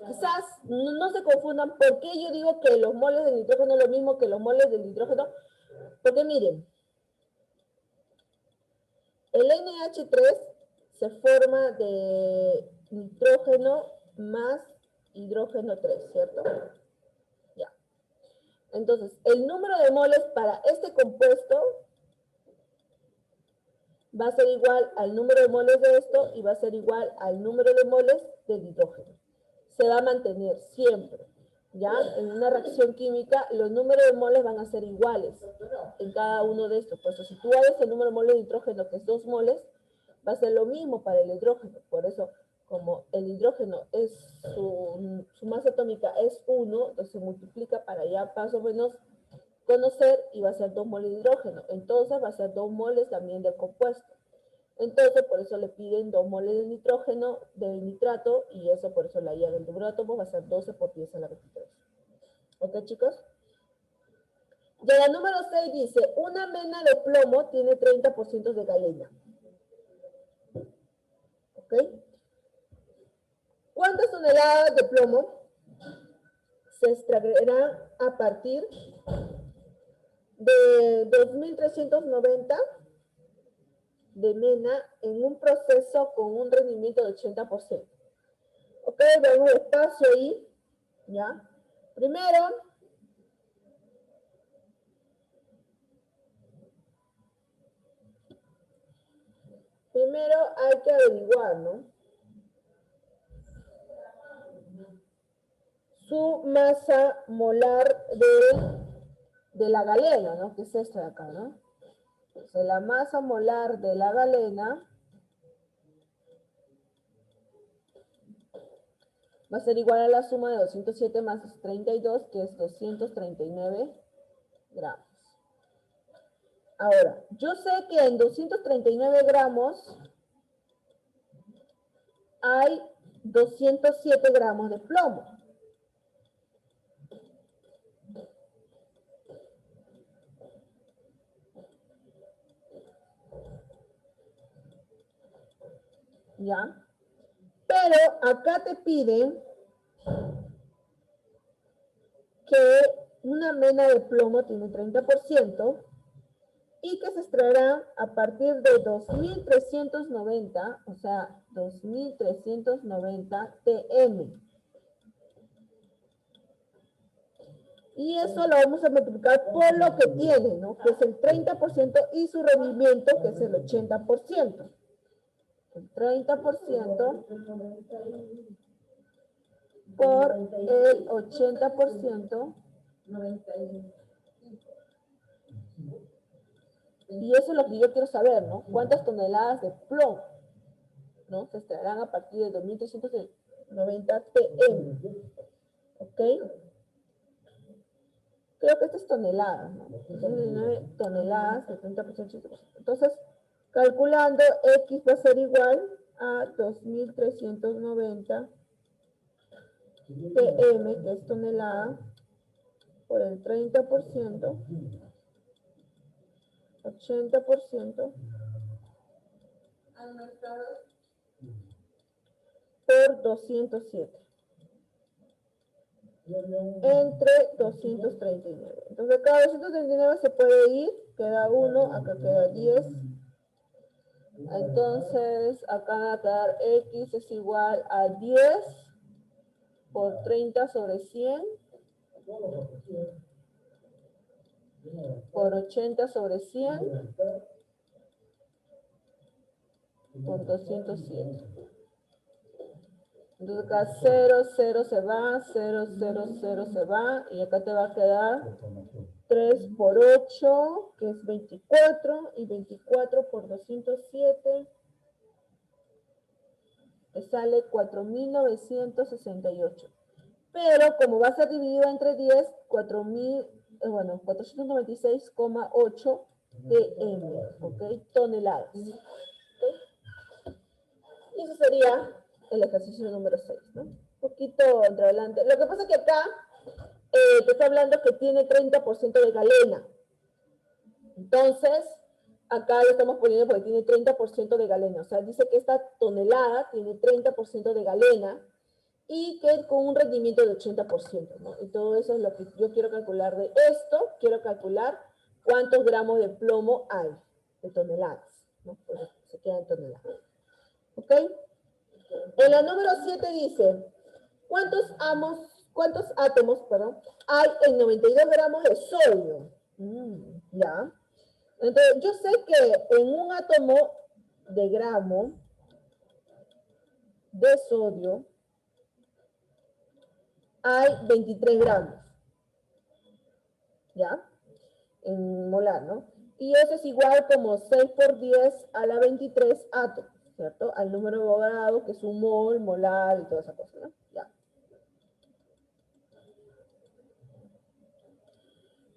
quizás no se confundan, ¿por qué yo digo que los moles de nitrógeno es lo mismo que los moles del hidrógeno? Porque miren, el NH3 se forma de nitrógeno más hidrógeno 3, ¿cierto? Ya. Entonces, el número de moles para este compuesto va a ser igual al número de moles de esto y va a ser igual al número de moles del hidrógeno. Se va a mantener siempre, ¿ya? En una reacción química, los números de moles van a ser iguales en cada uno de estos. Por eso, si tú haces el número de moles de hidrógeno, que es 2 moles, va a ser lo mismo para el hidrógeno. Por eso, como el hidrógeno es su masa atómica es 1, entonces se multiplica para ya más o menos conocer y va a ser 2 moles de hidrógeno. Entonces va a ser 2 moles también del compuesto. Entonces, por eso le piden 2 moles de nitrógeno, de nitrato, y eso por eso la I del número de átomos va a ser 12 por 10 a la 23. ¿Ok, chicos? Y la número 6 dice, una mena de plomo tiene 30% de galena. ¿Ok? ¿Cuántas toneladas de plomo se extraerán a partir de 2390 de mena en un proceso con un rendimiento de 80%? Ok, vamos despacio ahí, ¿ya? Primero hay que averiguar, ¿no? Su masa molar de la galena, ¿no? Que es esta de acá, ¿no? Entonces, la masa molar de la galena va a ser igual a la suma de 207 más 32, que es 239 gramos. Ahora, yo sé que en 239 gramos hay 207 gramos de plomo. ¿Ya? Pero acá te piden que una mena de plomo tiene 30% y que se extraerá a partir de 2390, o sea, 2390 TM. Y eso lo vamos a multiplicar por lo que tiene, ¿no? Que es el 30% y su rendimiento, que es el 80%. El 30% por el 80%. Y eso es lo que yo quiero saber, ¿no? ¿Cuántas toneladas de plomo, ¿no? Se extraerán a partir de 2390 TM? ¿Ok? Creo que esto es toneladas, ¿no? 9 toneladas, 70%, 80%. Entonces, calculando, X va a ser igual a 2390 TM, que es tonelada, por el 30%, 80%, por 207. Entre 239. Entonces, cada 239 se puede ir, queda 1, acá queda 10. Entonces, acá va a quedar X es igual a 10 por 30 sobre 100 por 80 sobre 100 por 207. Entonces acá 0, 0 se va, 0, 0, 0 se va, y acá te va a quedar 3 por 8, que es 24, y 24 por 207, te sale 4.968. Pero como va a ser dividido entre 10, 496,8 TM, ¿ok? Toneladas. ¿Okay? Y eso sería el ejercicio número 6, ¿no? Un poquito entre adelante. Lo que pasa es que acá te está hablando que tiene 30% de galena. Entonces, acá lo estamos poniendo porque tiene 30% de galena. O sea, dice que esta tonelada tiene 30% de galena y que con un rendimiento de 80%, ¿no? Y todo eso es lo que yo quiero calcular de esto. Quiero calcular cuántos gramos de plomo hay de toneladas, ¿no? Pues se queda en toneladas. ¿Ok? En la número 7 dice, ¿cuántos ¿cuántos átomos, perdón, hay en 92 gramos de sodio? Ya. Entonces, yo sé que en un átomo de gramo de sodio hay 23 gramos. ¿Ya? En molar, ¿no? Y eso es igual como 6 por 10 a la 23 átomos, ¿cierto? Al número de Avogadro, que es un mol, molar y toda esa cosa, ¿no? Ya.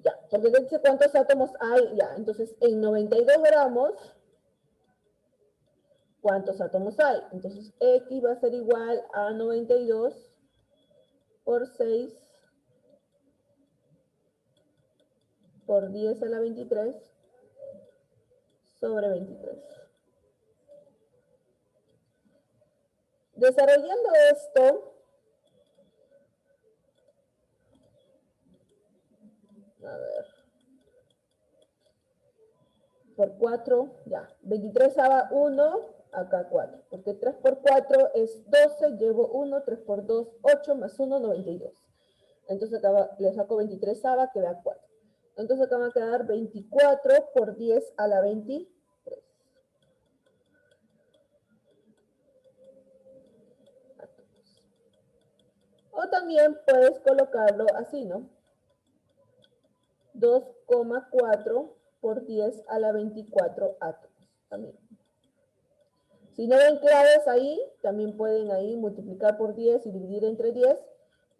Ya, porque dice cuántos átomos hay, ya. Entonces, en 92 gramos, ¿cuántos átomos hay? Entonces, X va a ser igual a 92 por 6 por 10 a la 23 sobre 23. Desarrollando esto, a ver, por 4, ya, 23 a 1, acá 4, porque 3 por 4 es 12, llevo 1, 3 por 2, 8, más 1, 92. Entonces acá le saco 23 ava, queda 4. Entonces acá va a quedar 24 por 10 a la 23. O también puedes colocarlo así, ¿no? 2,4 por 10 a la 24 átomos. También. Si no ven claves ahí, también pueden ahí multiplicar por 10 y dividir entre 10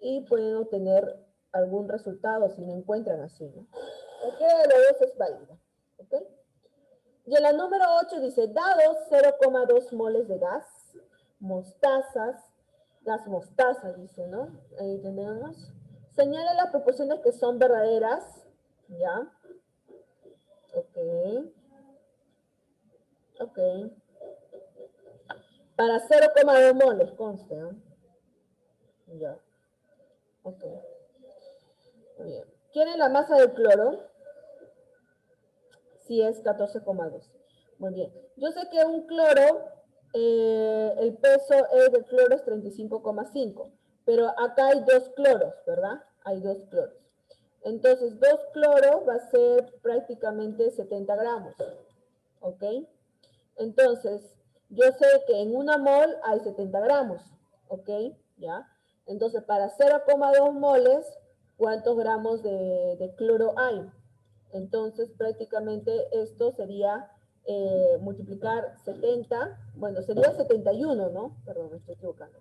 y pueden obtener algún resultado si no encuentran así, ¿no? Ok, la 2 es válida. ¿Ok? Y en la número 8 dice, dados 0,2 moles de gas, mostazas, gas mostaza, dice, ¿no? Ahí tenemos. Señala las proporciones que son verdaderas, ¿ya? Ok. Ok. Para 0,2 moles, conste, ¿no? Ya. Ok. Muy bien. ¿Quién es la masa del cloro? Sí, es 14,2. Muy bien. Yo sé que un cloro, el peso del cloro es 35,5, pero acá hay 2 cloros, ¿verdad? Hay 2 cloros. Entonces, 2 cloros va a ser prácticamente 70 gramos. ¿Ok? Entonces, yo sé que en una mol hay 70 gramos. ¿Ok? ¿Ya? Entonces, para 0,2 moles, ¿cuántos gramos de cloro hay? Entonces, prácticamente esto sería multiplicar 70, bueno, sería 71, ¿no? Perdón, me estoy equivocando.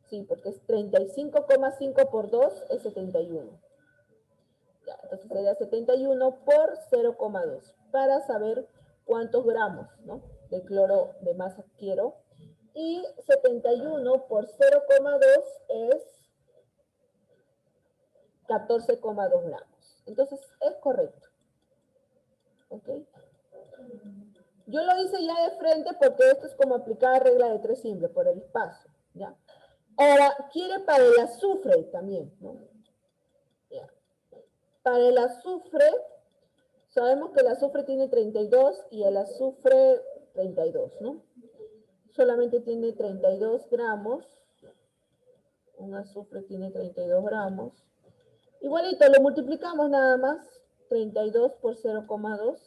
Sí, porque es 35,5 por 2 es 71. Ya, entonces sería 71 por 0,2 para saber cuántos gramos, ¿no? De cloro de masa quiero. Y 71 por 0,2 es 14,2 gramos. Entonces, es correcto. ¿Ok? Yo lo hice ya de frente porque esto es como aplicar regla de 3 simple por el espacio, ¿ya? Ahora, quiere para el azufre también, ¿no? Ya. Para el azufre, sabemos que el azufre tiene 32 y el azufre 32, ¿no? Solamente tiene 32 gramos. Un azufre tiene 32 gramos. Igualito, lo multiplicamos nada más. 32 por 0,2.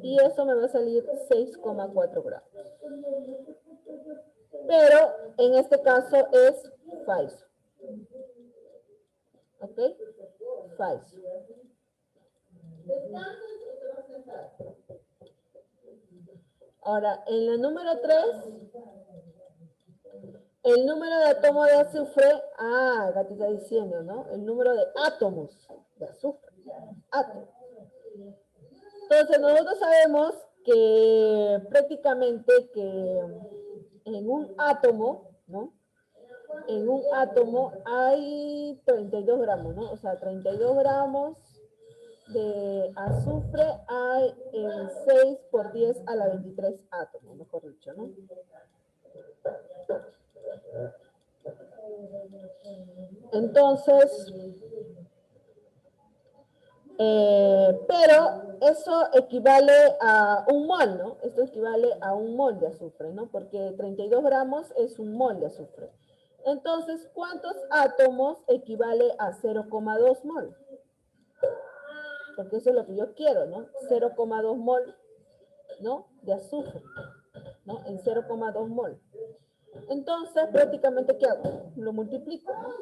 Y eso me va a salir 6,4 gramos. Pero en este caso es falso. ¿Ok? Falso. Ahora, en la número 3, el número de átomos de azufre, acá te está diciendo, ¿no? El número de átomos de azufre. Átomos. Entonces, nosotros sabemos que prácticamente que en un átomo, ¿no? En un átomo hay 32 gramos, ¿no? O sea, 32 gramos de azufre hay en 6 por 10 a la 23 átomos, mejor dicho, ¿no? Entonces, pero eso equivale a un mol, ¿no? esto equivale a 1 mol de azufre, ¿no? Porque 32 gramos es 1 mol de azufre. Entonces, ¿cuántos átomos equivale a 0,2 mol? Porque eso es lo que yo quiero, ¿no? 0,2 mol, ¿no? De azufre, ¿no? En 0,2 mol. Entonces, prácticamente, ¿qué hago? Lo multiplico, ¿no?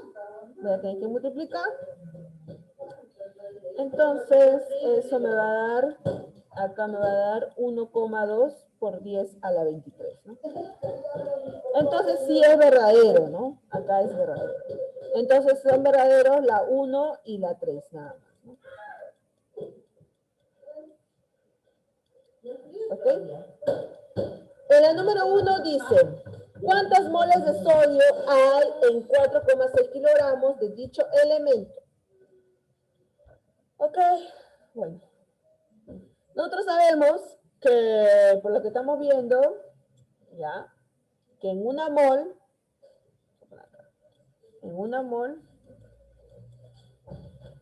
Voy a tener que multiplicar. Entonces, eso me va a dar, acá me va a dar 1,2 por 10 a la 23, ¿no? Entonces, sí es verdadero, ¿no? Acá es verdadero. Entonces, son verdaderos la 1 y la 3, nada más, ¿no? ¿Ok? En la número 1 dice, ¿cuántas moles de sodio hay en 4,6 kilogramos de dicho elemento? Ok, bueno. Nosotros sabemos que, por lo que estamos viendo, ya, que en una mol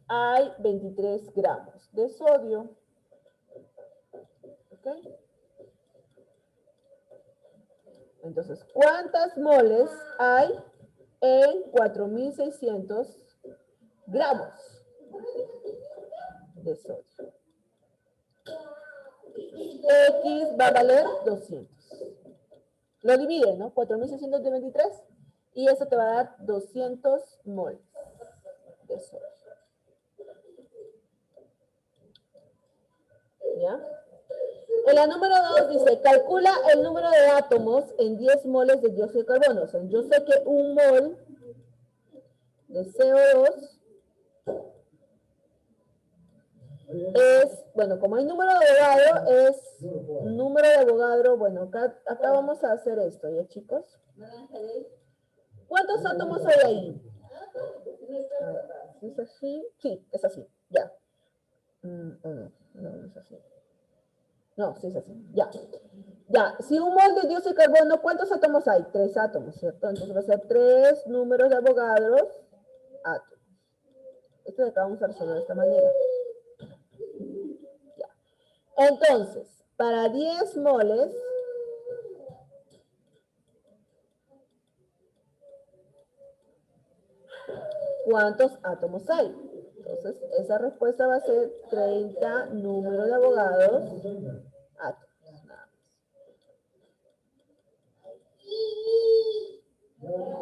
hay 23 gramos de sodio. ¿Ok? Entonces, ¿cuántas moles hay en 4.600 gramos de sodio? X va a valer 200. Lo divide, ¿no? 4.600 de 23 y eso te va a dar 200 moles de sodio. ¿Ya? En la número 2 dice, calcula el número de átomos en 10 moles de dióxido de carbono. O sea, yo sé que 1 mol de CO2 es, bueno, como hay número de Avogadro, es número de Avogadro. Bueno, acá vamos a hacer esto, ¿ya, chicos? ¿Cuántos átomos hay ahí? ¿Es así? Sí, es así, ya. No es así. No, sí es así, ya. Ya, si 1 mol de dióxido de carbono, ¿cuántos átomos hay? 3 átomos, ¿cierto? Entonces va a ser 3 números de Avogadro, átomos. Esto de acá vamos a resolver de esta manera. Ya. Entonces, para 10 moles, ¿cuántos átomos hay? Entonces, esa respuesta va a ser 30 números de Avogadro, átomos. Nada más.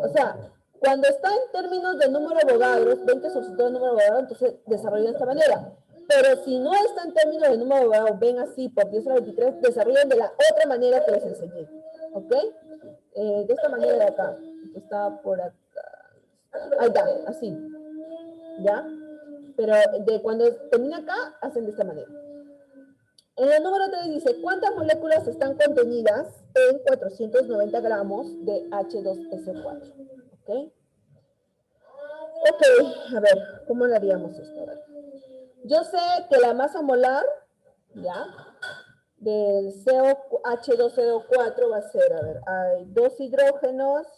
O sea, cuando está en términos de número de Avogadro, ven que solicitó el número de Avogadro, entonces desarrollan de esta manera. Pero si no está en términos de número de Avogadro, ven así por 10 a la 23, desarrollan de la otra manera que les enseñé. ¿Ok? De esta manera de acá. Que está por acá. Ahí está, así. ¿Ya? Pero de cuando termina acá, hacen de esta manera. En el número 3 dice, ¿cuántas moléculas están contenidas en 490 gramos de H2SO4? ¿Ok? Ok, a ver, ¿cómo le haríamos esto? A ver. Yo sé que la masa molar, ¿ya? Del H2CO4 va a ser, a ver, hay 2 hidrógenos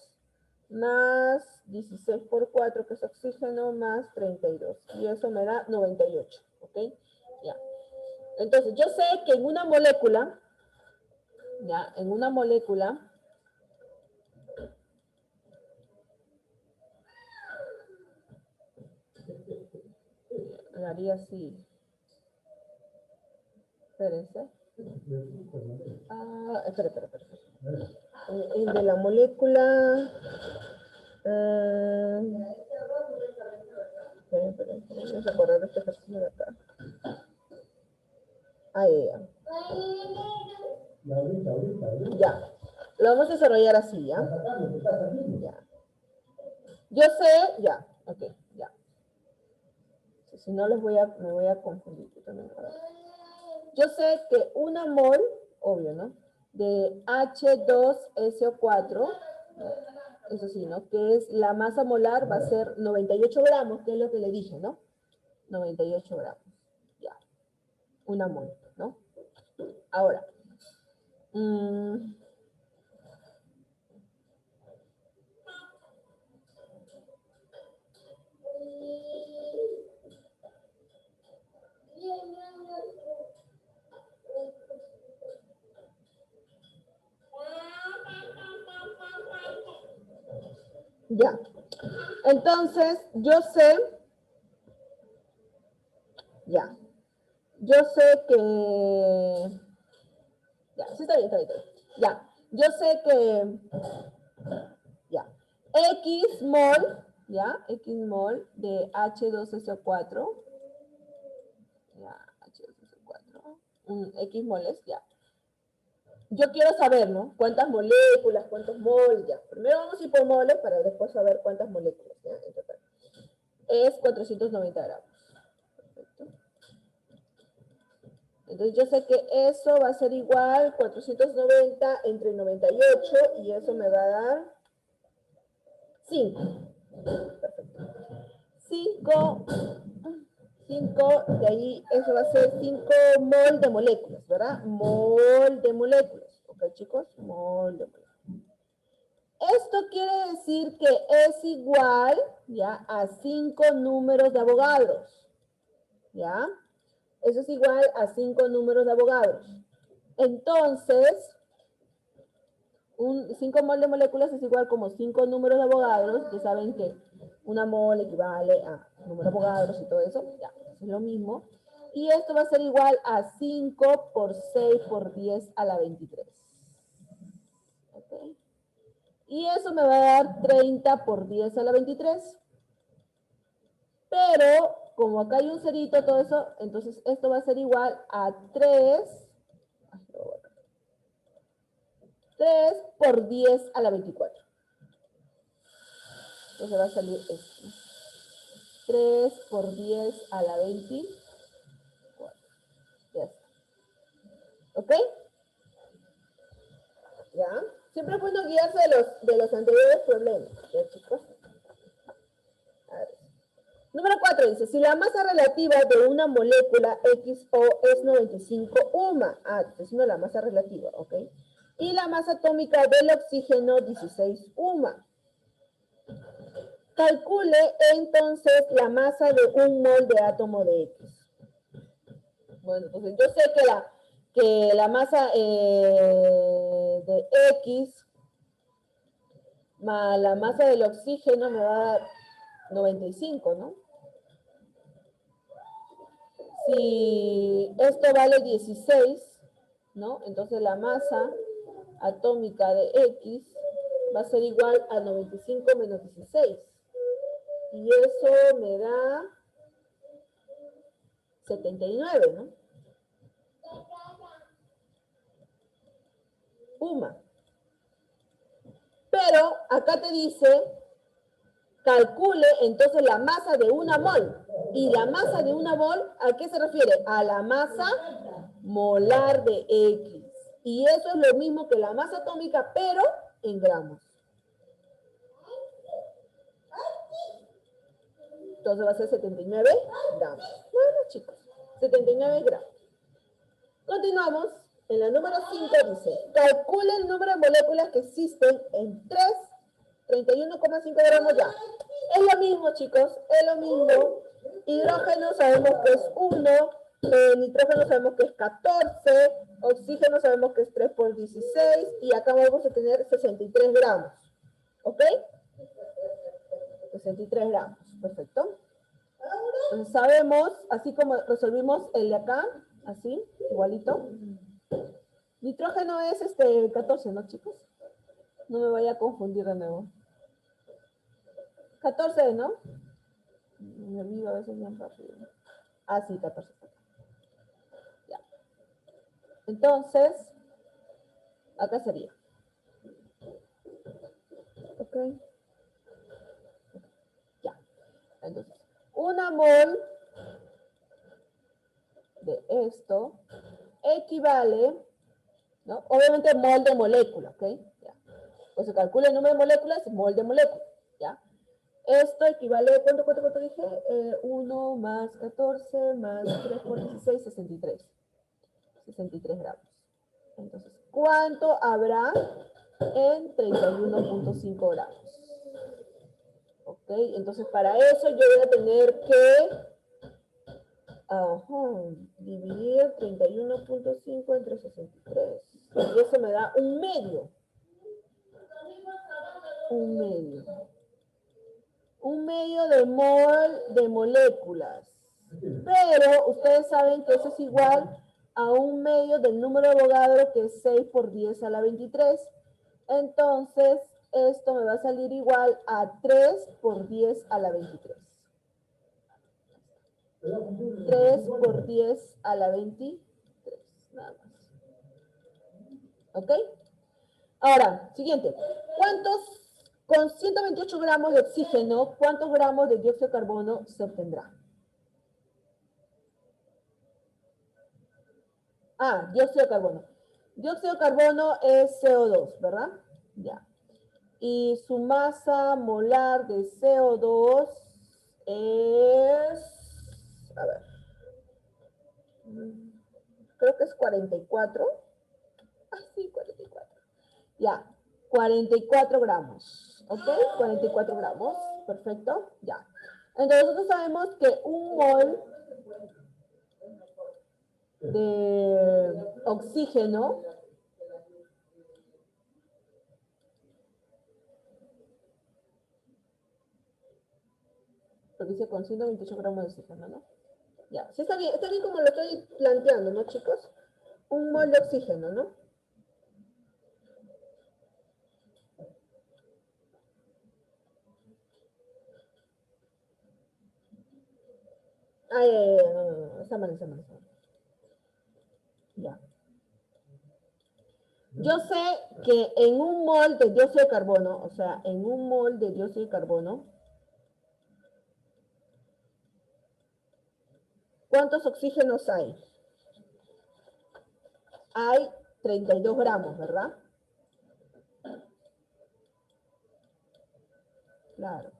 más 16 por 4, que es oxígeno, más 32. Y eso me da 98, ¿ok? Ya. Entonces, yo sé que en una molécula, ya, en una molécula, lo haría así. Espérense. Espera. El de la molécula. Espera. Vamos a acordar este ejercicio de acá. Ya. Ya. Lo vamos a desarrollar así, ¿ya? Ya. Yo sé, ya, ok, ya. Si no me voy a confundir. Yo sé que una mol, obvio, ¿no? De H2SO4, eso sí, ¿no? Que es la masa molar, va a ser 98 gramos, que es lo que le dije, ¿no? 98 gramos, ya. Una mol, ¿no? Ahora, Ya. Entonces, yo sé, ya. Yo sé que, ya, sí está bien, está bien, está bien. Ya. Yo sé que, ya. X mol, ya, X mol de H2SO4, ya, H2SO4, X moles, ya. Yo quiero saber, ¿no? ¿Cuántas moléculas, cuántos moles? Ya. Primero vamos a ir por moles para después saber cuántas moléculas, ¿ya? En total. Es 490 gramos. Perfecto. Entonces yo sé que eso va a ser igual 490 entre 98 y eso me va a dar 5. Perfecto. 5, de ahí eso va a ser 5 mol de moléculas, ¿verdad? Mol de moléculas. ¿Ok, chicos? Mol de moléculas. Esto quiere decir que es igual, ¿ya? A 5 números de Avogadros, ¿ya? Eso es igual a 5 números de Avogadros. Entonces, 5 mol de moléculas es igual como 5 números de Avogadros. Ya saben que una mol equivale a número de Avogadros y todo eso. Ya, es lo mismo. Y esto va a ser igual a 5 por 6 por 10 a la 23. ¿Ok? Y eso me va a dar 30 por 10 a la 23. Pero, como acá hay un cerito, todo eso, entonces esto va a ser igual a 3 por 10 a la 24. Entonces va a salir esto. 3 por 10 a la 24. Ya está. ¿Ok? ¿Ya? Siempre es bueno guiarse de los anteriores problemas. ¿Ya, chicos? A ver. Número 4 dice, si la masa relativa de una molécula XO es 95 UMA. Ah, está diciendo la masa relativa, ¿ok? Y la masa atómica del oxígeno 16 UMA. Calcule entonces la masa de un mol de átomo de X. Bueno, entonces yo sé que la masa de X más la masa del oxígeno me va a dar 95, ¿no? Si esto vale 16, ¿no? Entonces la masa atómica de X va a ser igual a 95 menos 16. Y eso me da 79, ¿no? Puma. Pero acá te dice, calcule entonces la masa de una mol. Y la masa de una mol, ¿a qué se refiere? A la masa molar de X. Y eso es lo mismo que la masa atómica, pero en gramos. Entonces va a ser 79 gramos. Bueno, chicos, 79 gramos. Continuamos. En la número 5 dice, calcule el número de moléculas que existen en 31,5 gramos ya. Es lo mismo, chicos, es lo mismo. Hidrógeno sabemos que es 1, nitrógeno sabemos que es 14, oxígeno sabemos que es 3 por 16, y acá vamos a tener 63 gramos. ¿Ok? 63 gramos, perfecto. Entonces sabemos, así como resolvimos el de acá, así, igualito. Nitrógeno es 14, ¿no, chicos? No me vaya a confundir de nuevo. 14, ¿no? Me olvido a veces bien rápido. Ah, sí, 14. Ya. Entonces, acá sería. Ok. Ya. Entonces, una mol de esto equivale, ¿no? Obviamente mol de molécula, ¿ok? Ya. Pues se calcula el número de moléculas, mol de molécula, ¿ya? Esto equivale, ¿cuánto dije? 1 más 14 más 3 por 16, 63. 63 gramos. Entonces, ¿cuánto habrá en 31,5 gramos? Ok, entonces para eso yo voy a tener que dividir 31,5 entre 63. Y eso me da un medio. Un medio. medio de mol de moléculas. Pero ustedes saben que eso es igual a un medio del número de Avogadro, que es 6 por 10 a la 23. Entonces, esto me va a salir igual a 3 por 10 a la 23. 3 por 10 a la 23. Nada más. ¿Ok? Ahora, siguiente. Con 128 gramos de oxígeno, cuántos gramos de dióxido de carbono se obtendrá? Ah, dióxido de carbono. Dióxido de carbono es CO2, ¿verdad? Ya. Y su masa molar de CO2 es... A ver. Creo que es 44. Ah, sí, 44. Ya. 44 gramos. ¿Ok? 44 gramos. Perfecto. Ya. Entonces nosotros sabemos que un mol de oxígeno porque dice con 128 gramos de oxígeno, ¿no? Ya, sí está bien como lo estoy planteando, ¿no, chicos? Un mol de oxígeno, ¿no? Ay, no, está mal. Ya. Yo sé que en un mol de dióxido de carbono, o sea, en un mol de dióxido de carbono, ¿cuántos oxígenos hay? Hay 32 gramos, ¿verdad? Claro.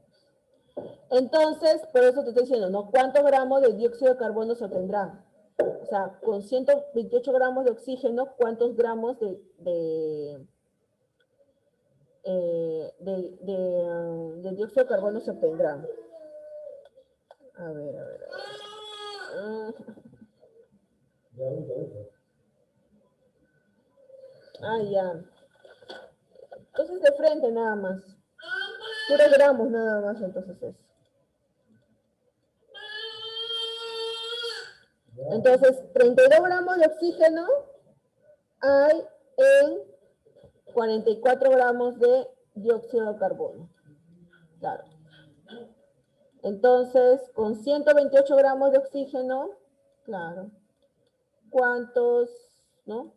Entonces, por eso te estoy diciendo, ¿no? ¿Cuántos gramos de dióxido de carbono se obtendrán? O sea, con 128 gramos de oxígeno, ¿cuántos gramos de dióxido de carbono se obtendrán? A ver. Ah, ya. Entonces de frente nada más. Puros gramos nada más, entonces es. Entonces, 32 gramos de oxígeno hay en 44 gramos de dióxido de carbono. Claro. Entonces, con 128 gramos de oxígeno, claro. ¿Cuántos, no?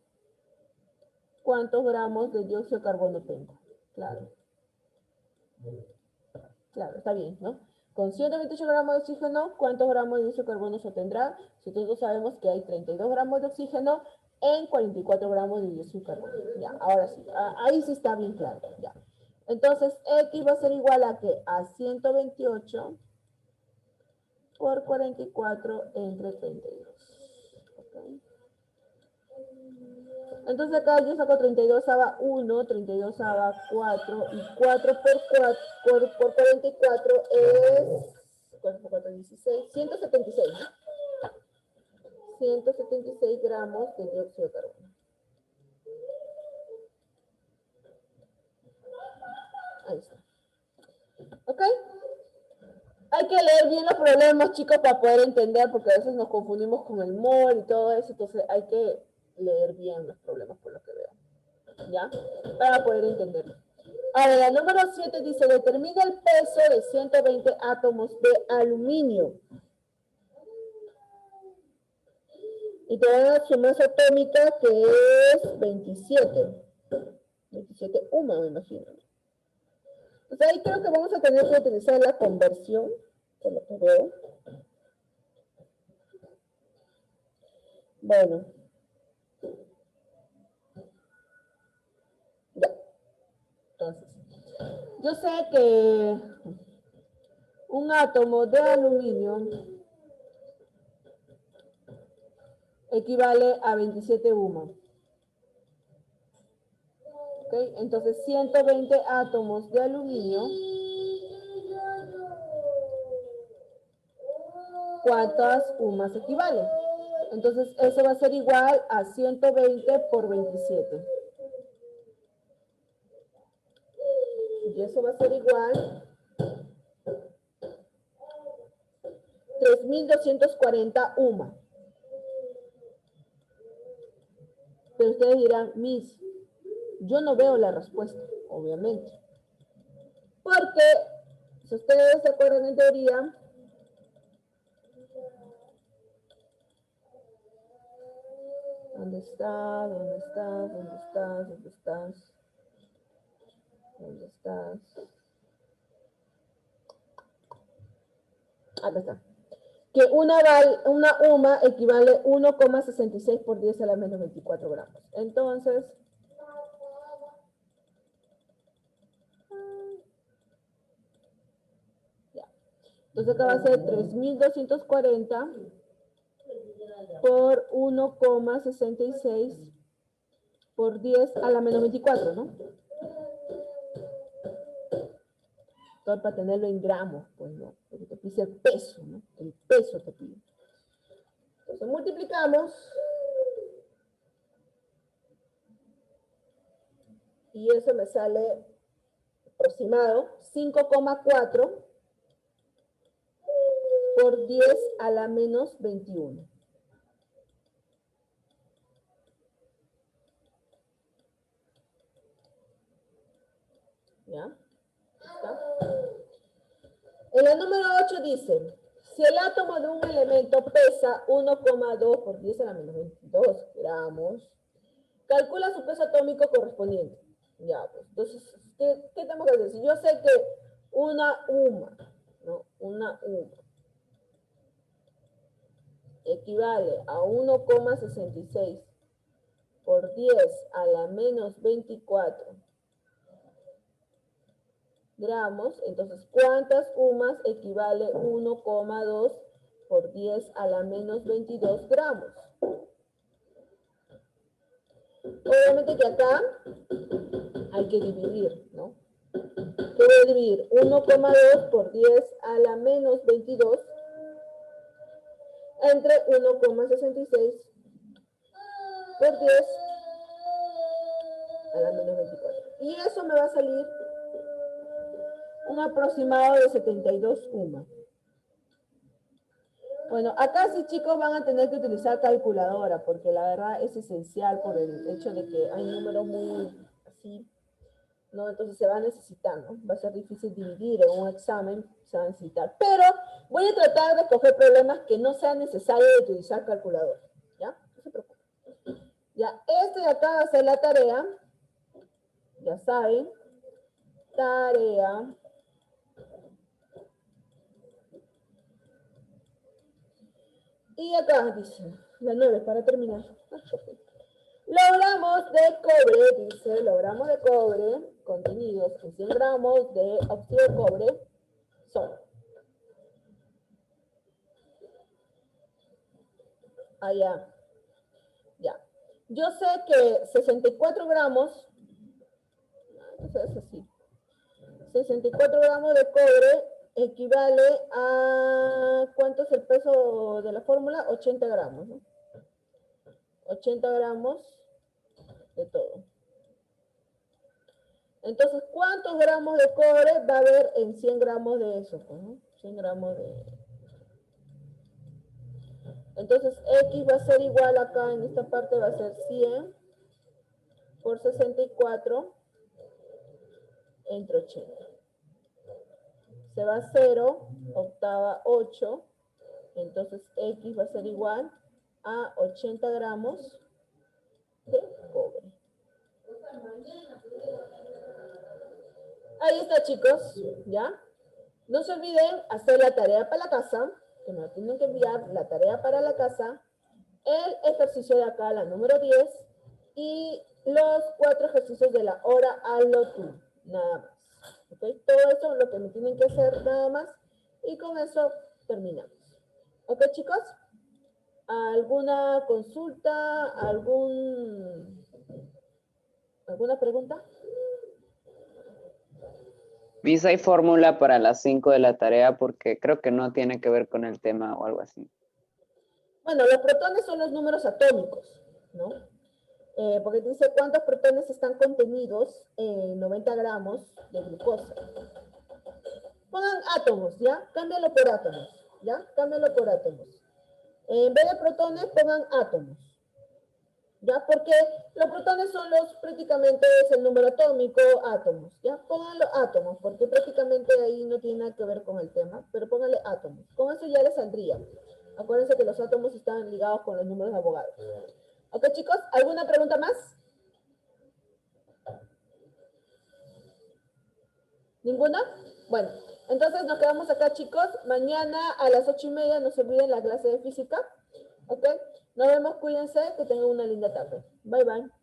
¿Cuántos gramos de dióxido de carbono tengo? Claro. Claro, está bien, ¿no? Con 128 gramos de oxígeno, ¿cuántos gramos de dióxido de carbono se obtendrá? Si todos sabemos que hay 32 gramos de oxígeno en 44 gramos de dióxido de carbono. Ya, ahora sí, ahí sí está bien claro, ya. Entonces, X va a ser igual a ¿qué? A 128 por 44 entre 32. ¿Okay? Entonces acá yo saco 32 a 1, 32 a 4 y 4 por 44 es 4 por 4, 16, 176. 176 gramos de dióxido de carbono. Ahí está. ¿Ok? Hay que leer bien los problemas, chicos, para poder entender, porque a veces nos confundimos con el mol y todo eso, entonces hay que leer bien los problemas por lo que veo. ¿Ya? Para poder entenderlo. Ahora, el número 7 dice, determina el peso de 120 átomos de aluminio. Y te da su masa atómica, que es 27. 27 UMA, me imagino. Entonces ahí creo que vamos a tener que utilizar la conversión, por lo que veo. Bueno. Ya. Entonces, yo sé que un átomo de aluminio equivale a 27 UMA. ¿Ok? Entonces, 120 átomos de aluminio, ¿cuántas UMAs equivalen? Entonces, eso va a ser igual a 120 por 27. Y eso va a ser igual 3.240 UMA. Pero ustedes dirán, Miss, yo no veo la respuesta, obviamente. Porque, si ustedes se acuerdan en teoría, ¿dónde estás? ¿Dónde estás? ¿Dónde estás? ¿Dónde estás? ¿Dónde estás? Acá está. Que una UMA equivale 1,66 por 10 a la menos 24 gramos. Entonces, ya. Entonces acá va a ser 3.240 por 1,66 por 10 a la menos 24, ¿no? Todo para tenerlo en gramos, pues no, porque te pide el peso, ¿no? El peso te pide. Entonces multiplicamos y eso me sale aproximado 5,4 por 10 a la menos 21. ¿Ya? ¿Está? En la número 8 dice, si el átomo de un elemento pesa 1,2 por 10 a la menos 22 gramos, calcula su peso atómico correspondiente. Ya, pues, entonces, ¿qué tenemos que hacer? Si yo sé que una UMA, ¿no? Una UMA equivale a 1,66 por 10 a la menos 24 gramos, entonces, ¿cuántas UMAs equivale 1,2 por 10 a la menos 22 gramos? Obviamente que acá hay que dividir, ¿no? ¿Qué voy a dividir? 1,2 por 10 a la menos 22 entre 1,66 por 10 a la menos 24. Y eso me va a salir un aproximado de 72 UMA. Bueno, acá sí, chicos, van a tener que utilizar calculadora, porque la verdad es esencial por el hecho de que hay números muy así, ¿no? Entonces se va a necesitar, ¿no? Va a ser difícil dividir en un examen, se va a necesitar. Pero voy a tratar de coger problemas que no sea necesario utilizar calculadora, ¿ya? No se preocupen. Ya, este de acá va a ser la tarea. Ya saben. Tarea. Y acá dice, la 9 para terminar. Logramos de cobre, dice, logramos de cobre, contenidos en 100 gramos de óxido de cobre son. Allá. Ya. Yo sé que 64 gramos, entonces es así. 64 gramos de cobre equivale a, ¿cuánto es el peso de la fórmula? 80 gramos, ¿no? 80 gramos de todo. Entonces, ¿cuántos gramos de cobre va a haber en 100 gramos de eso? Pues, ¿no? 100 gramos de... Entonces, X va a ser igual acá, en esta parte va a ser 100 por 64 entre 80. Se va a 0, octava 8, entonces X va a ser igual a 80 gramos de cobre. Ahí está, chicos, ¿ya? No se olviden hacer la tarea para la casa, que me tienen que enviar la tarea para la casa, el ejercicio de acá, la número 10, y los 4 ejercicios de la hora hazlo tú, nada más. ¿Ok? Todo eso es lo que me tienen que hacer nada más, y con eso terminamos. ¿Ok, chicos? ¿Alguna consulta? ¿Alguna pregunta? Miss, hay fórmula para las 5 de la tarea porque creo que no tiene que ver con el tema o algo así. Bueno, los protones son los números atómicos, ¿no? Porque dice cuántos protones están contenidos en 90 gramos de glucosa. Pongan átomos, ¿ya? Cámbialo por átomos. ¿Ya? Cámbialo por átomos. En vez de protones, pongan átomos. ¿Ya? Porque los protones son prácticamente es el número atómico, átomos. ¿Ya? Pónganlo átomos, porque prácticamente ahí no tiene nada que ver con el tema, pero pónganle átomos. Con eso ya les saldría. Acuérdense que los átomos están ligados con los números de abogado. ¿Ok, chicos? ¿Alguna pregunta más? ¿Ninguna? Bueno, entonces nos quedamos acá, chicos. Mañana a las 8:30 no se olviden la clase de física. ¿Ok? Nos vemos, cuídense, que tengan una linda tarde. Bye, bye.